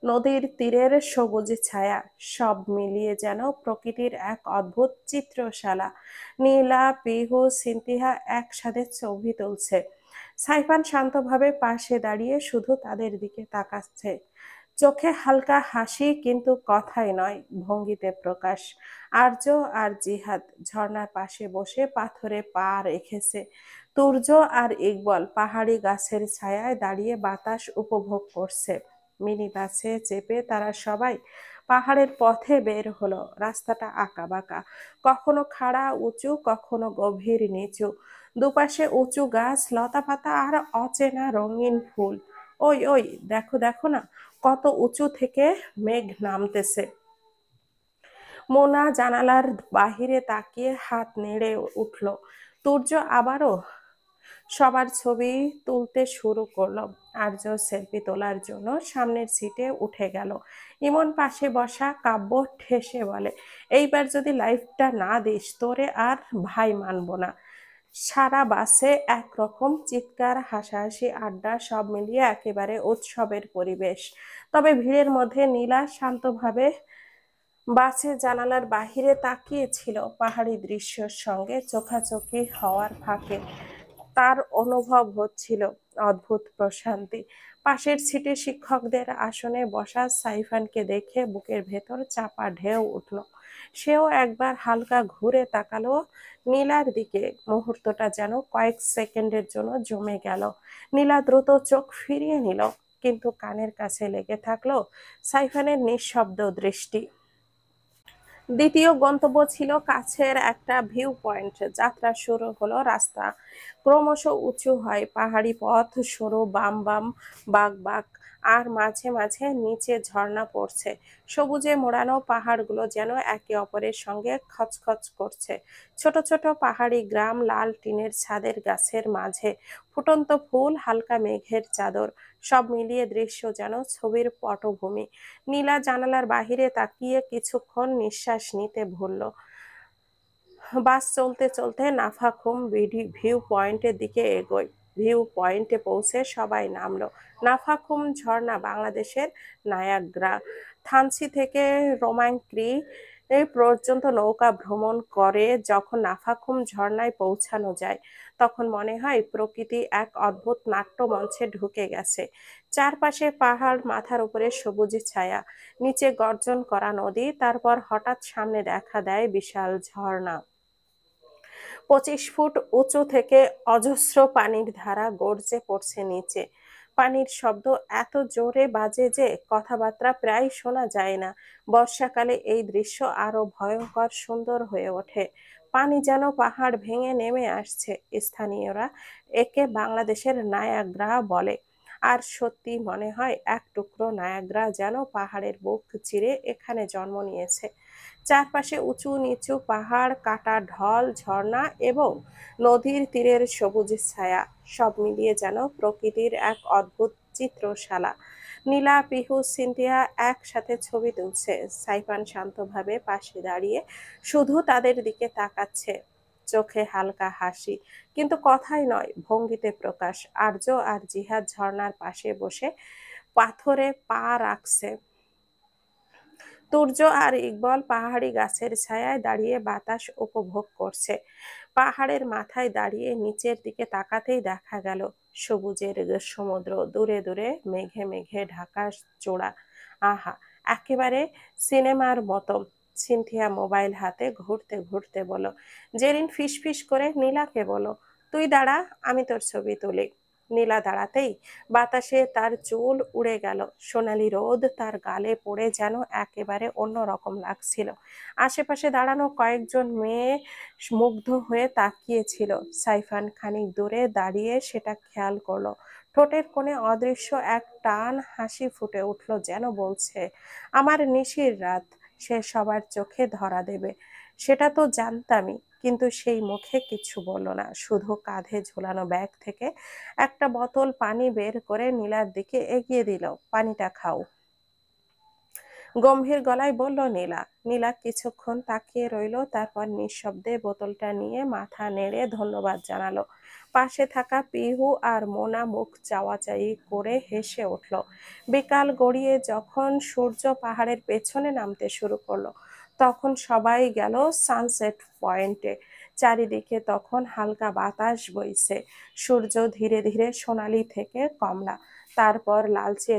নদীর তীরের সবুজ ছায়া, সব মিলিয়ে যেন প্রকৃতির এক অদ্ভুত চিত্রশালা। নীলা, পিহু, সিনথিয়া একসাথে ছবি তুলছে। সাইফান শান্তভাবে পাশে দাঁড়িয়ে শুধু তাদের দিকে তাকাচ্ছে, চোখে হালকা হাসি, কিন্তু কথাই নয়, ভঙ্গিতে প্রকাশ। আর্য আর জিহাদ ঝর্ণার পাশে বসে পাথরে পা রেখেছে। তুর্য আর ইকবল পাহাড়ি গাছের ছায়ায় দাঁড়িয়ে বাতাস উপভোগ করছে। মিনি বাসে চেপে তারা সবাই পাহাড়ের পথে বের হলো। রাস্তাটা আঁকাবাঁকা, কখনো খাড়া উঁচু, কখনো গভীর নিচু। দুপাশে উঁচু গাছ, লতাপাতা আর অচেনা রঙিন ফুল। ওই ওই, দেখো দেখো না, কত উঁচু থেকে মেঘ নামতেছে। মোনা জানালার বাহিরে তাকিয়ে হাত নেড়ে উঠল। তুর্য আবারও সবার ছবি তুলতে শুরু করলো। আর্য সেলফি তোলার জন্য সামনের সিটে উঠে গেল। ইমন পাশে বসা কাব্য ঠেসে বলে, এইবার যদি লাইফটা না দিস, তোরে আর ভাই মানবো না। সারা বাসে একরকম চিৎকার, হাসাহাসি, আড্ডা, সব মিলিয়ে একেবারে উৎসবের পরিবেশ। তবে ভিড়ের মধ্যে নীলা শান্তভাবে বাসের জানালার বাহিরে তাকিয়েছিল। পাহাড়ি দৃশ্যের সঙ্গে চোখাচোখি হওয়ার ফাঁকে তার অনুভব হচ্ছিল অদ্ভুত প্রশান্তি। পাশের সিটে শিক্ষকদের আসনে বসা সাইফানকে দেখে বুকের ভেতর চাপা ঢেউ উঠল। সেও একবার হালকা ঘুরে তাকালো নীলার দিকে। মুহূর্তটা যেন কয়েক সেকেন্ডের জন্য জমে গেল। নীলা দ্রুত চোখ ফিরিয়ে নিল, কিন্তু কানের কাছে লেগে থাকলো সাইফানের নিঃশব্দ দৃষ্টি। দ্বিতীয় গন্তব্য ছিল কাছের একটা ভিউ পয়েন্ট। যাত্রা শুরু হলো। রাস্তা ক্রমশ উঁচু হয়, পাহাড়ি পথ সরু, বাম বাম, বাঁক বাঁক, আর মাঝে মাঝে নিচে ঝর্ণা পড়ছে। সবুজে মোড়ানো পাহাড়গুলো যেন একে অপরের সঙ্গে খচখচ করছে। ছোট ছোট পাহাড়ি গ্রাম, লাল টিনের ছাদের গাছের মাঝে ফুটন্ত ফুল, হালকা মেঘের চাদর, সব মিলিয়ে দৃশ্য যেন ছবির পটভূমি। নীলা জানালার বাহিরে তাকিয়ে কিছুক্ষণ নিঃশ্বাস নিতে ভুলল। বাস চলতে চলতে নাফাখুম ভিউ পয়েন্টের দিকে এগোয়। ভিউ পয়েন্টে পৌঁছে সবাই নামলো। নাফাখুম ঝর্ণা বাংলাদেশের নায়াগ্রা। থানচি থেকে রোমাঙ্ক্রি পর্যন্ত নৌকা ভ্রমণ করে যখন নাফাখুম ঝর্ণায় পৌঁছানো যায়, তখন মনে হয় প্রকৃতি এক অদ্ভুত নাট্যমঞ্চে ঢুকে গেছে। চারপাশে পাহাড়, মাথার উপরে সবুজ ছায়া, নিচে গর্জন করা নদী, তারপর হঠাৎ সামনে দেখা দেয় বিশাল ঝর্ণা। 25 ফুট উঁচু থেকে অজস্র পানির ধারা গর্জে পড়ছে নিচে। পানির শব্দ এত জোরে বাজে যে কথাবার্তা প্রায় শোনা যায় না। বর্ষাকালে এই দৃশ্য আরো ভয়ঙ্কর সুন্দর হয়ে ওঠে। পানি যেন পাহাড় ভেঙে নেমে আসছে। স্থানীয়রা একে বাংলাদেশের নায়াগ্রা বলে। আর সত্যি মনে হয় এক টুকরো নায়াগ্রা যেন পাহাড়ের বুক চিরে এখানে জন্ম নিয়েছে। চারপাশে উঁচু নিচু পাহাড়, কাটা ঢল, ঝর্ণা এবং নদীর তীরের সবুজ ছায়া, সব মিলিয়ে যেন প্রকৃতির এক অদ্ভুত চিত্রশালা। নীলা, পিহু, সিনথিয়া একসাথে ছবি তুলছে। সাইফান শান্তভাবে পাশে দাঁড়িয়ে শুধু তাদের দিকে তাকাচ্ছে, চোখে হালকা হাসি, কিন্তু কথাই নয়, ভঙ্গিতে প্রকাশ। আর্য আর জিহাদ ঝর্ণার পাশে বসে পাথরে পা রাখছে। তুর্য আর ইকবল পাহাড়ি গাছের ছায়ায় দাঁড়িয়ে বাতাস উপভোগ করছে। পাহাড়ের মাথায় দাঁড়িয়ে নিচের দিকে তাকাতেই দেখা গেল সবুজের সমুদ্র, দূরে দূরে মেঘে মেঘে ঢাকা চূড়া। আহা, একেবারে সিনেমার মতো। সিনথিয়া মোবাইল হাতে ঘুরতে ঘুরতে বলো, জেরিন ফিসফিস করে নীলাকে বলো, তুই দাঁড়া, আমি তোর ছবি তুলি। নীলা দাঁড়াতেই বাতাসে তার চুল উড়ে গেল। সোনালি রোদ তার গালে পড়ে যেন একেবারে অন্যরকম লাগছিল। আশেপাশে দাঁড়ানো কয়েকজন মেয়ে মুগ্ধ হয়ে তাকিয়েছিল। সাইফান খানিক দূরে দাঁড়িয়ে সেটা খেয়াল করলো। ঠোঁটের কোণে অদৃশ্য এক টান হাসি ফুটে উঠল, যেন বলছে, আমার নিশির রাত, সে সবার চোখে ধরা দেবে। সেটা তো জানতামই, কিন্তু সেই মুখে কিছু বলল না, শুধু কাঁধে ঝোলানো ব্যাগ থেকে একটা বোতল পানি বের করে নীলার দিকে এগিয়ে দিল। পানিটা খাও, গম্ভীর গলায় বলল নীলা। নীলা কিছুক্ষণ তাকিয়ে রইল, তারপর নিঃশব্দে বোতলটা নিয়ে মাথা নেড়ে ধন্যবাদ জানালো। পাশে থাকা পিহু আর মোনা মুখ চাওয়াচাই করে হেসে উঠল। বিকাল গড়িয়ে যখন সূর্য পাহাড়ের পেছনে নামতে শুরু করলো, তখন সবাই গেল সানসেট পয়েন্টে। চারিদিকে তখন হালকা বাতাস বইছে। সূর্য ধীরে ধীরে সোনালি থেকে কমলা, তারপর লালচে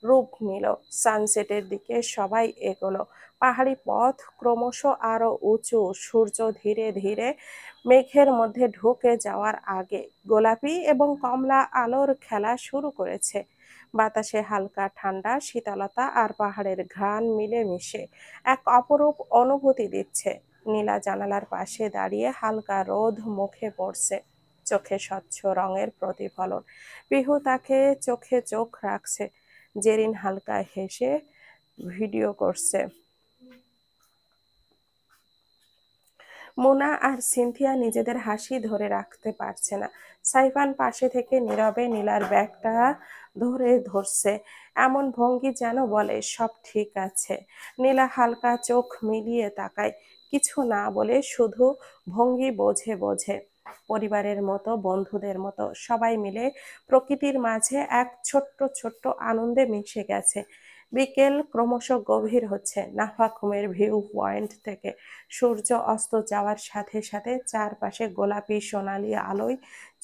রূপ নিল। সানসেটের দিকে সবাই এগোলো। পাহাড়ি পথ ক্রমশ আরো উঁচু। সূর্য ধীরে ধীরে মেঘের মধ্যে ঢুকে যাওয়ার আগে গোলাপি এবং কমলা আলোর খেলা শুরু করেছে। বাতাসে হালকা ঠান্ডা, শীতলতা আর পাহাড়ের ঘ্রাণ মিলে মিশে এক অপরূপ অনুভূতি দিচ্ছে। নীলা জানালার পাশে দাঁড়িয়ে, হালকা রোদ মুখে পড়ছে, চোখে স্বচ্ছ রঙের প্রতিফলন। পিহু তাকে চোখে চোখ রাখছে। জেরিন হালকা হেসে ভিডিও করছে। মোনা আর সিনথিয়া নিজেদের হাসি ধরে রাখতে পারছে না। সাইফান পাশে থেকে নীরবে নীলার ব্যাগটা ধরছে, এমন ভঙ্গি যেন বলে সব ঠিক আছে। নীলা হালকা চোখ মিলিয়ে তাকায়, কিছু না বলে, শুধু ভঙ্গি বোঝে বোঝে। পরিবারের মতো, বন্ধুদের মতো সবাই মিলে প্রকৃতির মাঝে এক ছোট্ট ছোট্ট আনন্দে মিশে গেছে। বিকেল ক্রমশ গভীর হচ্ছে। নাফাখুমের ভিউ পয়েন্ট থেকে সূর্য অস্ত যাওয়ার সাথে সাথে চারপাশে গোলাপি সোনালি আলোয়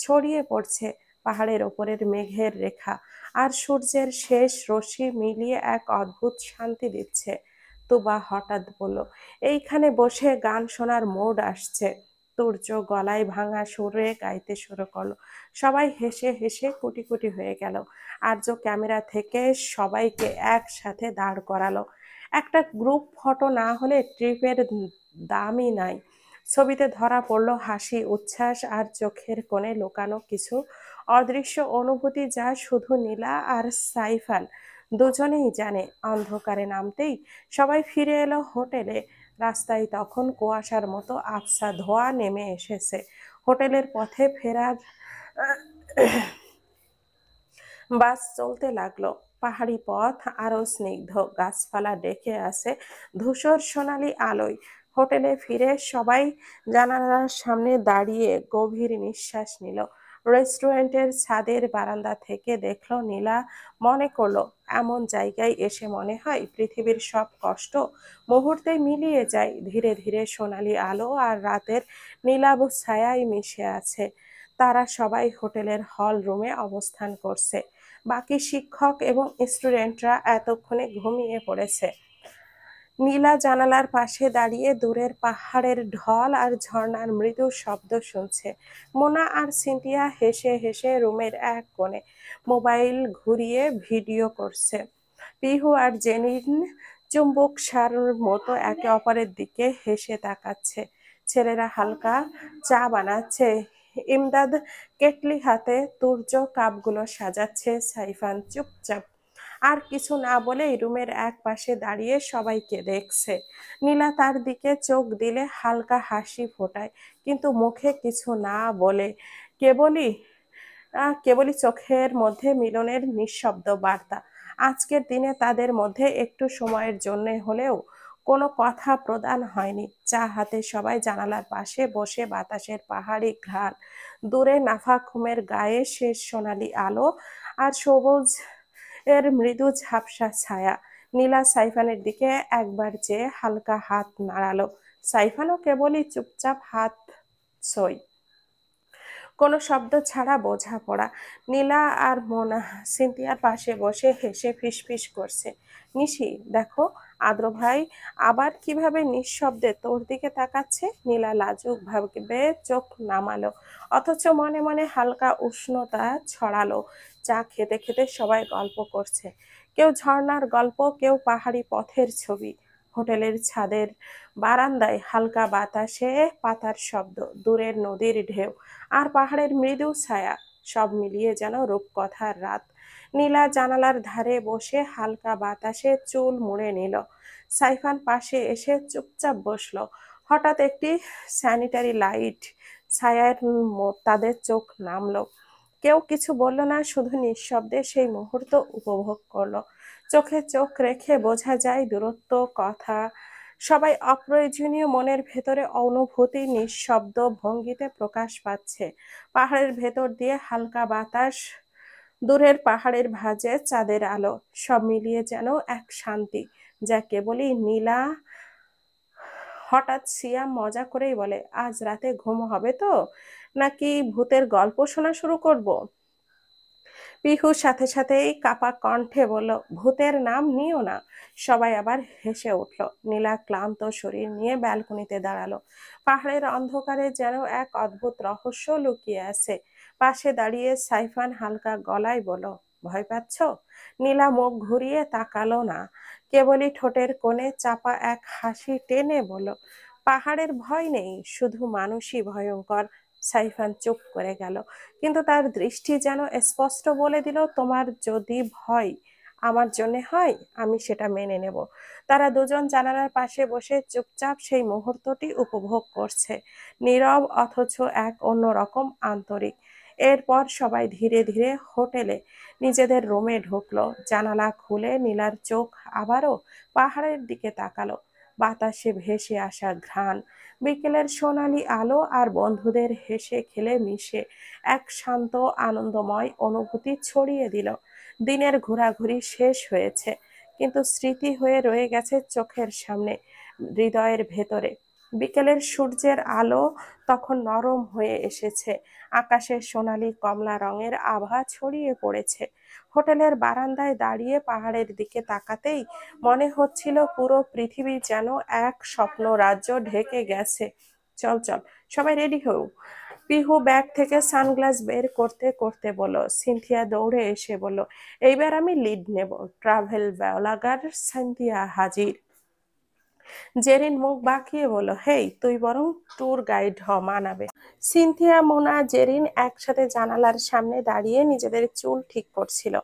ছড়িয়ে পড়ছে পাহাড়ের ওপরের মেঘের রেখা, আর সূর্যের শেষ রশ্মি মিলিয়ে এক অদ্ভুত শান্তি দিচ্ছে। তুবা হঠাৎ বলল, এইখানে বসে গান শোনার মুড আসছে। তুর্য গলায় ভাঙা সুরে গাইতে শুরু করলো। সবাই হেসে হেসে কুটি কুটি হয়ে গেল। আর্য ক্যামেরা থেকে সবাইকে একসাথে দাঁড় করালো। একটা গ্রুপ ফটো না হলে ট্রিপের দামই নাই। ছবিতে ধরা পড়লো হাসি, উচ্ছ্বাস আর চোখের কোণে লুকানো কিছু অদৃশ্য অনুভূতি, যা শুধু নীলা আর সাইফান দুজনেই জানে। অন্ধকারে নামতেই সবাই ফিরে এলো হোটেলে। রাস্তায় তখন কুয়াশার মতো আবছা ধোঁয়া নেমে এসেছে। হোটেলের পথে ফেরার বাস চলতে লাগলো। পাহাড়ি পথ আরো স্নিগ্ধ, গাছপালা ডেকে আছে ধূসর সোনালি আলোয়। হোটেলে ফিরে সবাই জানালার সামনে দাঁড়িয়ে গভীর নিঃশ্বাস নিল। রেস্টুরেন্টের ছাদের বারান্দা থেকে দেখলো নীলা, মনে করলো এমন জায়গায় এসে মনে হয় পৃথিবীর সব কষ্ট মুহূর্তে মিলিয়ে যায়। ধীরে ধীরে সোনালি আলো আর রাতের নীলাভ ছায়ায় মিশে আছে। তারা সবাই হোটেলের হল রুমে অবস্থান করছে। বাকি শিক্ষক এবং স্টুডেন্টরা এতক্ষণে ঘুমিয়ে পড়েছে। নীলা জানালার পাশে দাঁড়িয়ে দূরের পাহাড়ের ঢল আর ঝর্ণার মৃদু শব্দ শুনছে। মোনা আর সিনথিয়া হেসে হেসে রুমের এক কোণে মোবাইল ঘুরিয়ে ভিডিও করছে। পিহু আর জেনিন চুম্বক সারর মতো একে অপরের দিকে হেসে তাকাচ্ছে। ছেলেরা হালকা চা বানাচ্ছে। ইমদাদ কেটলি হাতে তুর্য কাপগুলো সাজাচ্ছে। সাইফান চুপচাপ আর কিছু না বলেই রুমের এক পাশে দাঁড়িয়ে সবাইকে দেখছে। নীলা তার দিকে চোখ দিলে হালকা হাসি ফোটায়, কিন্তু মুখে কিছু না বলে কেবলই কেবলই চোখের মধ্যে মিলনের নিঃশব্দ বার্তা। আজকের দিনে তাদের মধ্যে একটু সময়ের জন্য হলেও কোনো কথা প্রদান হয়নি। চা হাতে সবাই জানালার পাশে বসে বাতাসের পাহাড়ি ঘ্রাণ, দূরে নাফা ঘুমের গায়ে শেষ সোনালি আলো আর সবুজ এর মৃদু ঝাপসা ছায়া। নীলা সাইফানের দিকে একবার চেয়ে হালকা হাত নাড়ালো। সাইফানও কেবলই চুপচাপ হাত সই, কোনো শব্দ ছাড়া বোঝাপড়া। নীলা আর মোনা সিনথিয়ার পাশে বসে হেসে ফিসফিস করছে। নিশি, দেখো আদ্র ভাই আবার কিভাবে নিঃশব্দে তোর দিকে তাকাচ্ছে। নীলা লাজুক ভাবে চোখ নামালো, অথচ মনে মনে হালকা উষ্ণতা ছড়ালো। চা খেতে খেতে সবাই গল্প করছে, কেউ ঝর্ণার গল্প, কেউ পাহাড়ি পথের ছবি। হোটেলের ছাদের বারান্দায় হালকা বাতাসে পাতার শব্দ, দূরের নদীর ঢেউ আর পাহাড়ের মৃদু ছায়া, সব মিলিয়ে যেন রূপকথার রাত। নীলা জানালার ধারে বসে হালকা বাতাসে চুল মুড়ে নিল। সাইফান পাশে এসে চুপচাপ বসলো। হঠাৎ একটি স্যানিটারি লাইট ছায়ার তাদের চোখ নামলো। কেউ কিছু বলল না, শুধু নিঃশব্দে সেই মুহূর্ত উপভোগ করলো। চোখে চোখ রেখে বোঝা যায় দূরত্ব, কথা, সবাই অপ্রয়োজনীয় মনের ভেতরে অনুভূতি নিঃশব্দ ভঙ্গিতে প্রকাশ পাচ্ছে। পাহাড়ের ভেতর দিয়ে হালকা বাতাস, দূরের পাহাড়ের ভাঁজে চাঁদের আলো, সব মিলিয়ে যেন এক শান্তি যা কেবলই নীলা। হঠাৎ সিয়াম মজা করেই বলে, আজ রাতে ঘুম হবে তো, নাকি ভূতের গল্প শোনা শুরু করব? পিহুর সাথে সাথেই কাপা কণ্ঠে বলল, ভূতের নাম নিও না। সবাই আবার হেসে উঠল। নীলা ক্লান্ত শরীর নিয়ে ব্যালকনিতে দাঁড়ালো। পাহাড়ের অন্ধকারে যেন এক অদ্ভুত রহস্য লুকিয়ে আছে। পাশে দাঁড়িয়ে সাইফান হালকা গলায় বলল, ভয় পাচ্ছ? নীলা মুখ ঘুরিয়ে তাকালো না, কেবলই ঠোঁটের কোণে চাপা এক হাসি টেনে বলল, পাহাড়ের ভয় নেই, শুধু মানুষই ভয়ঙ্কর। সাইফান চুপ করে গেল, কিন্তু তার দৃষ্টি যেন স্পষ্ট বলে দিল, তোমার যদি ভয় আমার জন্য হয়, আমি সেটা মেনে নেব। তারা দুজন জানালার পাশে বসে চুপচাপ সেই মুহূর্তটি উপভোগ করছে, নীরব অথচ এক অন্যরকম আন্তরিক। এরপর সবাই ধীরে ধীরে হোটেলে নিজেদের রুমে ঢুকলো। জানালা খুলে নীলার চোখ আবারও পাহাড়ের দিকে তাকালো। বাতাসে ভেসে আসা ঘ্রাণ, বিকেলের সোনালি আলো আর বন্ধুদের হেসে খেলে মিশে এক শান্ত আনন্দময় অনুভূতি ছড়িয়ে দিল। দিনের ঘোরাঘুরি শেষ হয়েছে, কিন্তু স্মৃতি হয়ে রয়ে গেছে চোখের সামনে, হৃদয়ের ভেতরে। বিকেলের সূর্যের আলো তখন নরম হয়ে এসেছে, আকাশের সোনালি কমলা রঙের আভা ছড়িয়ে পড়েছে। হোটেলের বারান্দায় দাঁড়িয়ে পাহাড়ের দিকে তাকাতেই মনে হচ্ছিল পুরো পৃথিবী যেন এক স্বপ্ন রাজ্য ঢেকে গেছে। চল চল, সবাই রেডি হও। পিহু ব্যাগ থেকে সানগ্লাস বের করতে করতে বলল। সিনথিয়া দৌড়ে এসে বলল, এইবার আমি লিড নেব। ট্রাভেল ব্লগার সিনথিয়া হাজির। জেরিন মুখ বাঁকিয়ে বলল, হেই তুই বরং ট্যুর গাইড হ, মানাবে। সিনথিয়া, মোনা, জেরিন একসাথে জানালার সামনে দাঁড়িয়ে নিজেদের চুল ঠিক করছিল।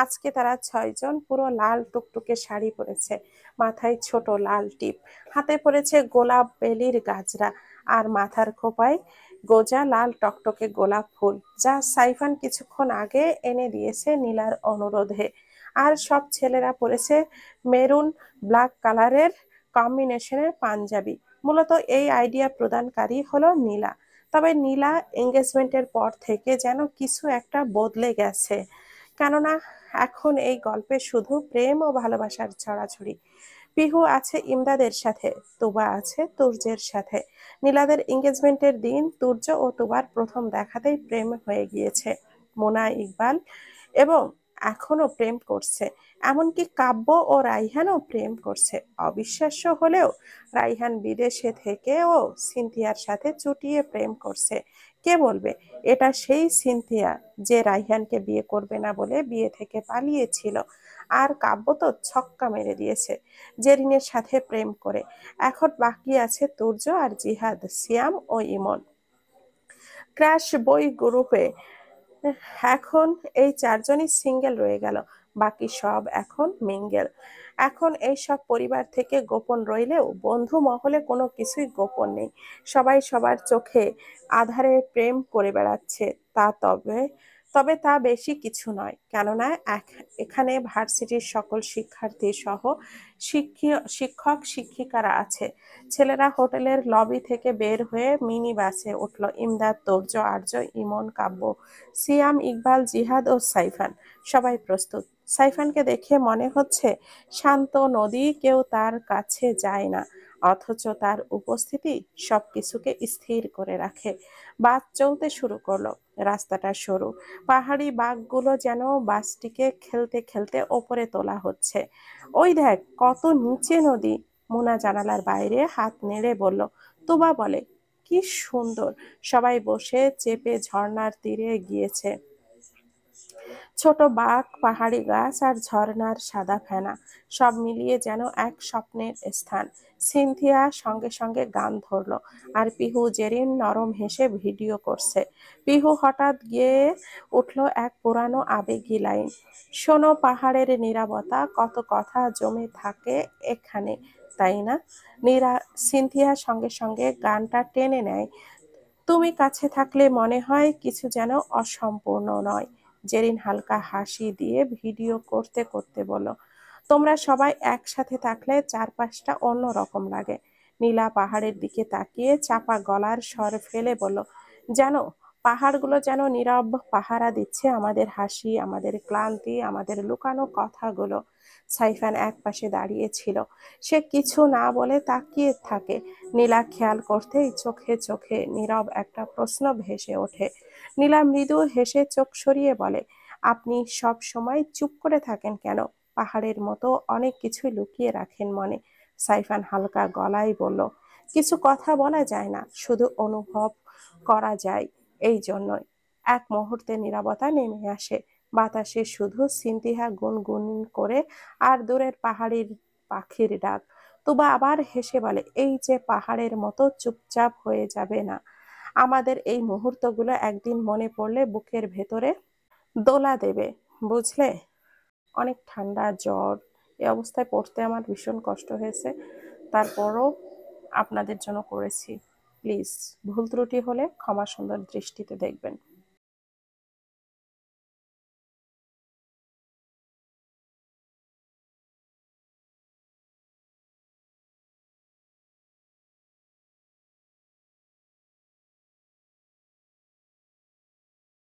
আজকে তারা 6 জন পুরো লাল টুকটুকে শাড়ি পরেছে, মাথায় ছোট লাল টিপ, হাতে পরেছে গোলাপ বেলির গাজরা, আর মাথার খোঁপায় গোজা লাল টকটকে গোলাপ ফুল, যা সাইফান কিছুক্ষণ আগে এনে দিয়েছে নীলার অনুরোধে। আর সব ছেলেরা পরেছে মেরুন ব্ল্যাক কালারের কম্বিনেশনের পাঞ্জাবি। মূলত এই আইডিয়া প্রদানকারী হলো নীলা। তবে নীলা এঙ্গেজমেন্টের পর থেকে যেন কিছু একটা বদলে গেছে, কেননা এখন এই গল্পে শুধু প্রেম ও ভালোবাসার ছড়াছড়ি। পিহু আছে ইমদাদের সাথে, তুবা আছে তুর্যের সাথে। নীলাদের এঙ্গেজমেন্টের দিন তুর্য ও তুবার প্রথম দেখাতেই প্রেম হয়ে গিয়েছে। মোনা ইকবাল এবং এখনো প্রেম করছে, এমনকি কাব্য ও রাইহানও প্রেম করছে। অবিশ্বাস্য হলেও রাইহান বিদেশে থেকেও সিনথিয়ার সাথে চুটিয়ে প্রেম করছে। কে বলবে এটা সেই সিনথিয়া যে রাইহানকে বিয়ে করবে না বলে বিয়ে থেকে পালিয়েছিল? আর কাব্য তো ছক্কা মেরে দিয়েছে জেরিনের সাথে প্রেম করে। এখন বাকি আছে তুর্য আর জিহাদ, সিয়াম ও ইমন। ক্র্যাশ বই গ্রুপে এখন এই চারজনই সিঙ্গেল রয়ে গেল, বাকি সব এখন মিঙ্গেল। এখন এই সব পরিবার থেকে গোপন রইলেও বন্ধু মহলে কোনো কিছুই গোপন নেই। সবাই সবার চোখে আধারে প্রেম করে বেড়াচ্ছে। তা তবে তবে তা বেশি কিছু নয়, কেননা এখানে ভার্সিটির সকল শিক্ষার্থী সহ শিক্ষক শিক্ষিকারা আছে। ছেলেরা হোটেলের লবি থেকে বের হয়ে মিনি বাসে উঠল। ইমদাদ, তোর্য, আর্য, ইমন, কাব্য, সিয়াম, ইকবাল, জিহাদ ও সাইফান সবাই প্রস্তুত। সাইফানকে দেখে মনে হচ্ছে শান্ত নদী, কেউ তার কাছে যায় না, অথচ তার উপস্থিতি সবকিছুকে স্থির করে রাখে। বাস চলতে শুরু করলো। রাস্তাটা সরু, পাহাড়ি বাঁকগুলো যেন বাসটিকে খেলতে খেলতে ওপরে তোলা হচ্ছে। ওই দেখ কত নিচে নদী। মোনা জানালার বাইরে হাত নেড়ে বলল। তুবা বলে, কি সুন্দর। সবাই বসে চেপে ঝর্ণার তীরে গিয়েছে। ছোট বাঁক, পাহাড়ি গাছ আর ঝর্ণার সাদা ফেনা সব মিলিয়ে যেন এক স্বপ্নের স্থান। সিনথিয়া সঙ্গে সঙ্গে গান ধরলো, আর পিহু জেরিন নরম হেসে ভিডিও করছে। পিহু হঠাৎ গিয়ে উঠল এক পুরানো আবেগী লাইন। শোনো পাহাড়ের নীরবতা, কত কথা জমে থাকে এখানে, তাই না? সিনথিয়া সঙ্গে সঙ্গে গানটা টেনে নেয়। তুমি কাছে থাকলে মনে হয় কিছু যেন অসম্পূর্ণ নয়। জেরিন হালকা হাসি দিয়ে ভিডিও করতে করতে বলল, তোমরা সবাই একসাথে থাকলে চারপাশটা অন্যরকম লাগে। নীলা পাহাড়ের দিকে তাকিয়ে চাপা গলার স্বর ফেলে বলল, জানো, পাহাড়গুলো যেন নীরব পাহারা দিচ্ছে আমাদের হাসি, আমাদের ক্লান্তি, আমাদের লুকানো কথাগুলো। সাইফান একপাশে দাঁড়িয়ে ছিল, সে কিছু না বলে তাকিয়ে থাকে। নীলা খেয়াল করতেই চোখে চোখে নীরব একটা প্রশ্ন ভেসে ওঠে। নীলা মৃদু হেসে চোখ সরিয়ে বলে, আপনি সব সময় চুপ করে থাকেন কেন? পাহাড়ের মতো অনেক কিছুই লুকিয়ে রাখেন মনে। সাইফান হালকা গলায় বলল, কিছু কথা বলা যায় না, শুধু অনুভব করা যায়। এই জন্যই। এক মুহূর্তে নীরবতা নেমে আসে। বাতাসে শুধু সিনতিহা গুনগুন করে আর দূরের পাহাড়ির পাখির ডাক। তুবা আবার হেসে বলে, এই যে পাহাড়ের মতো চুপচাপ হয়ে যাবে না। আমাদের এই মুহূর্তগুলো একদিন মনে পড়লে বুকের ভেতরে দোলা দেবে, বুঝলে? অনেক ঠান্ডা, জ্বর, এই অবস্থায় পড়তে আমার ভীষণ কষ্ট হয়েছে। তারপরও আপনাদের জন্য করেছি। প্লিজ ভুল ত্রুটি হলে ক্ষমা সুন্দর দৃষ্টিতে দেখবেন।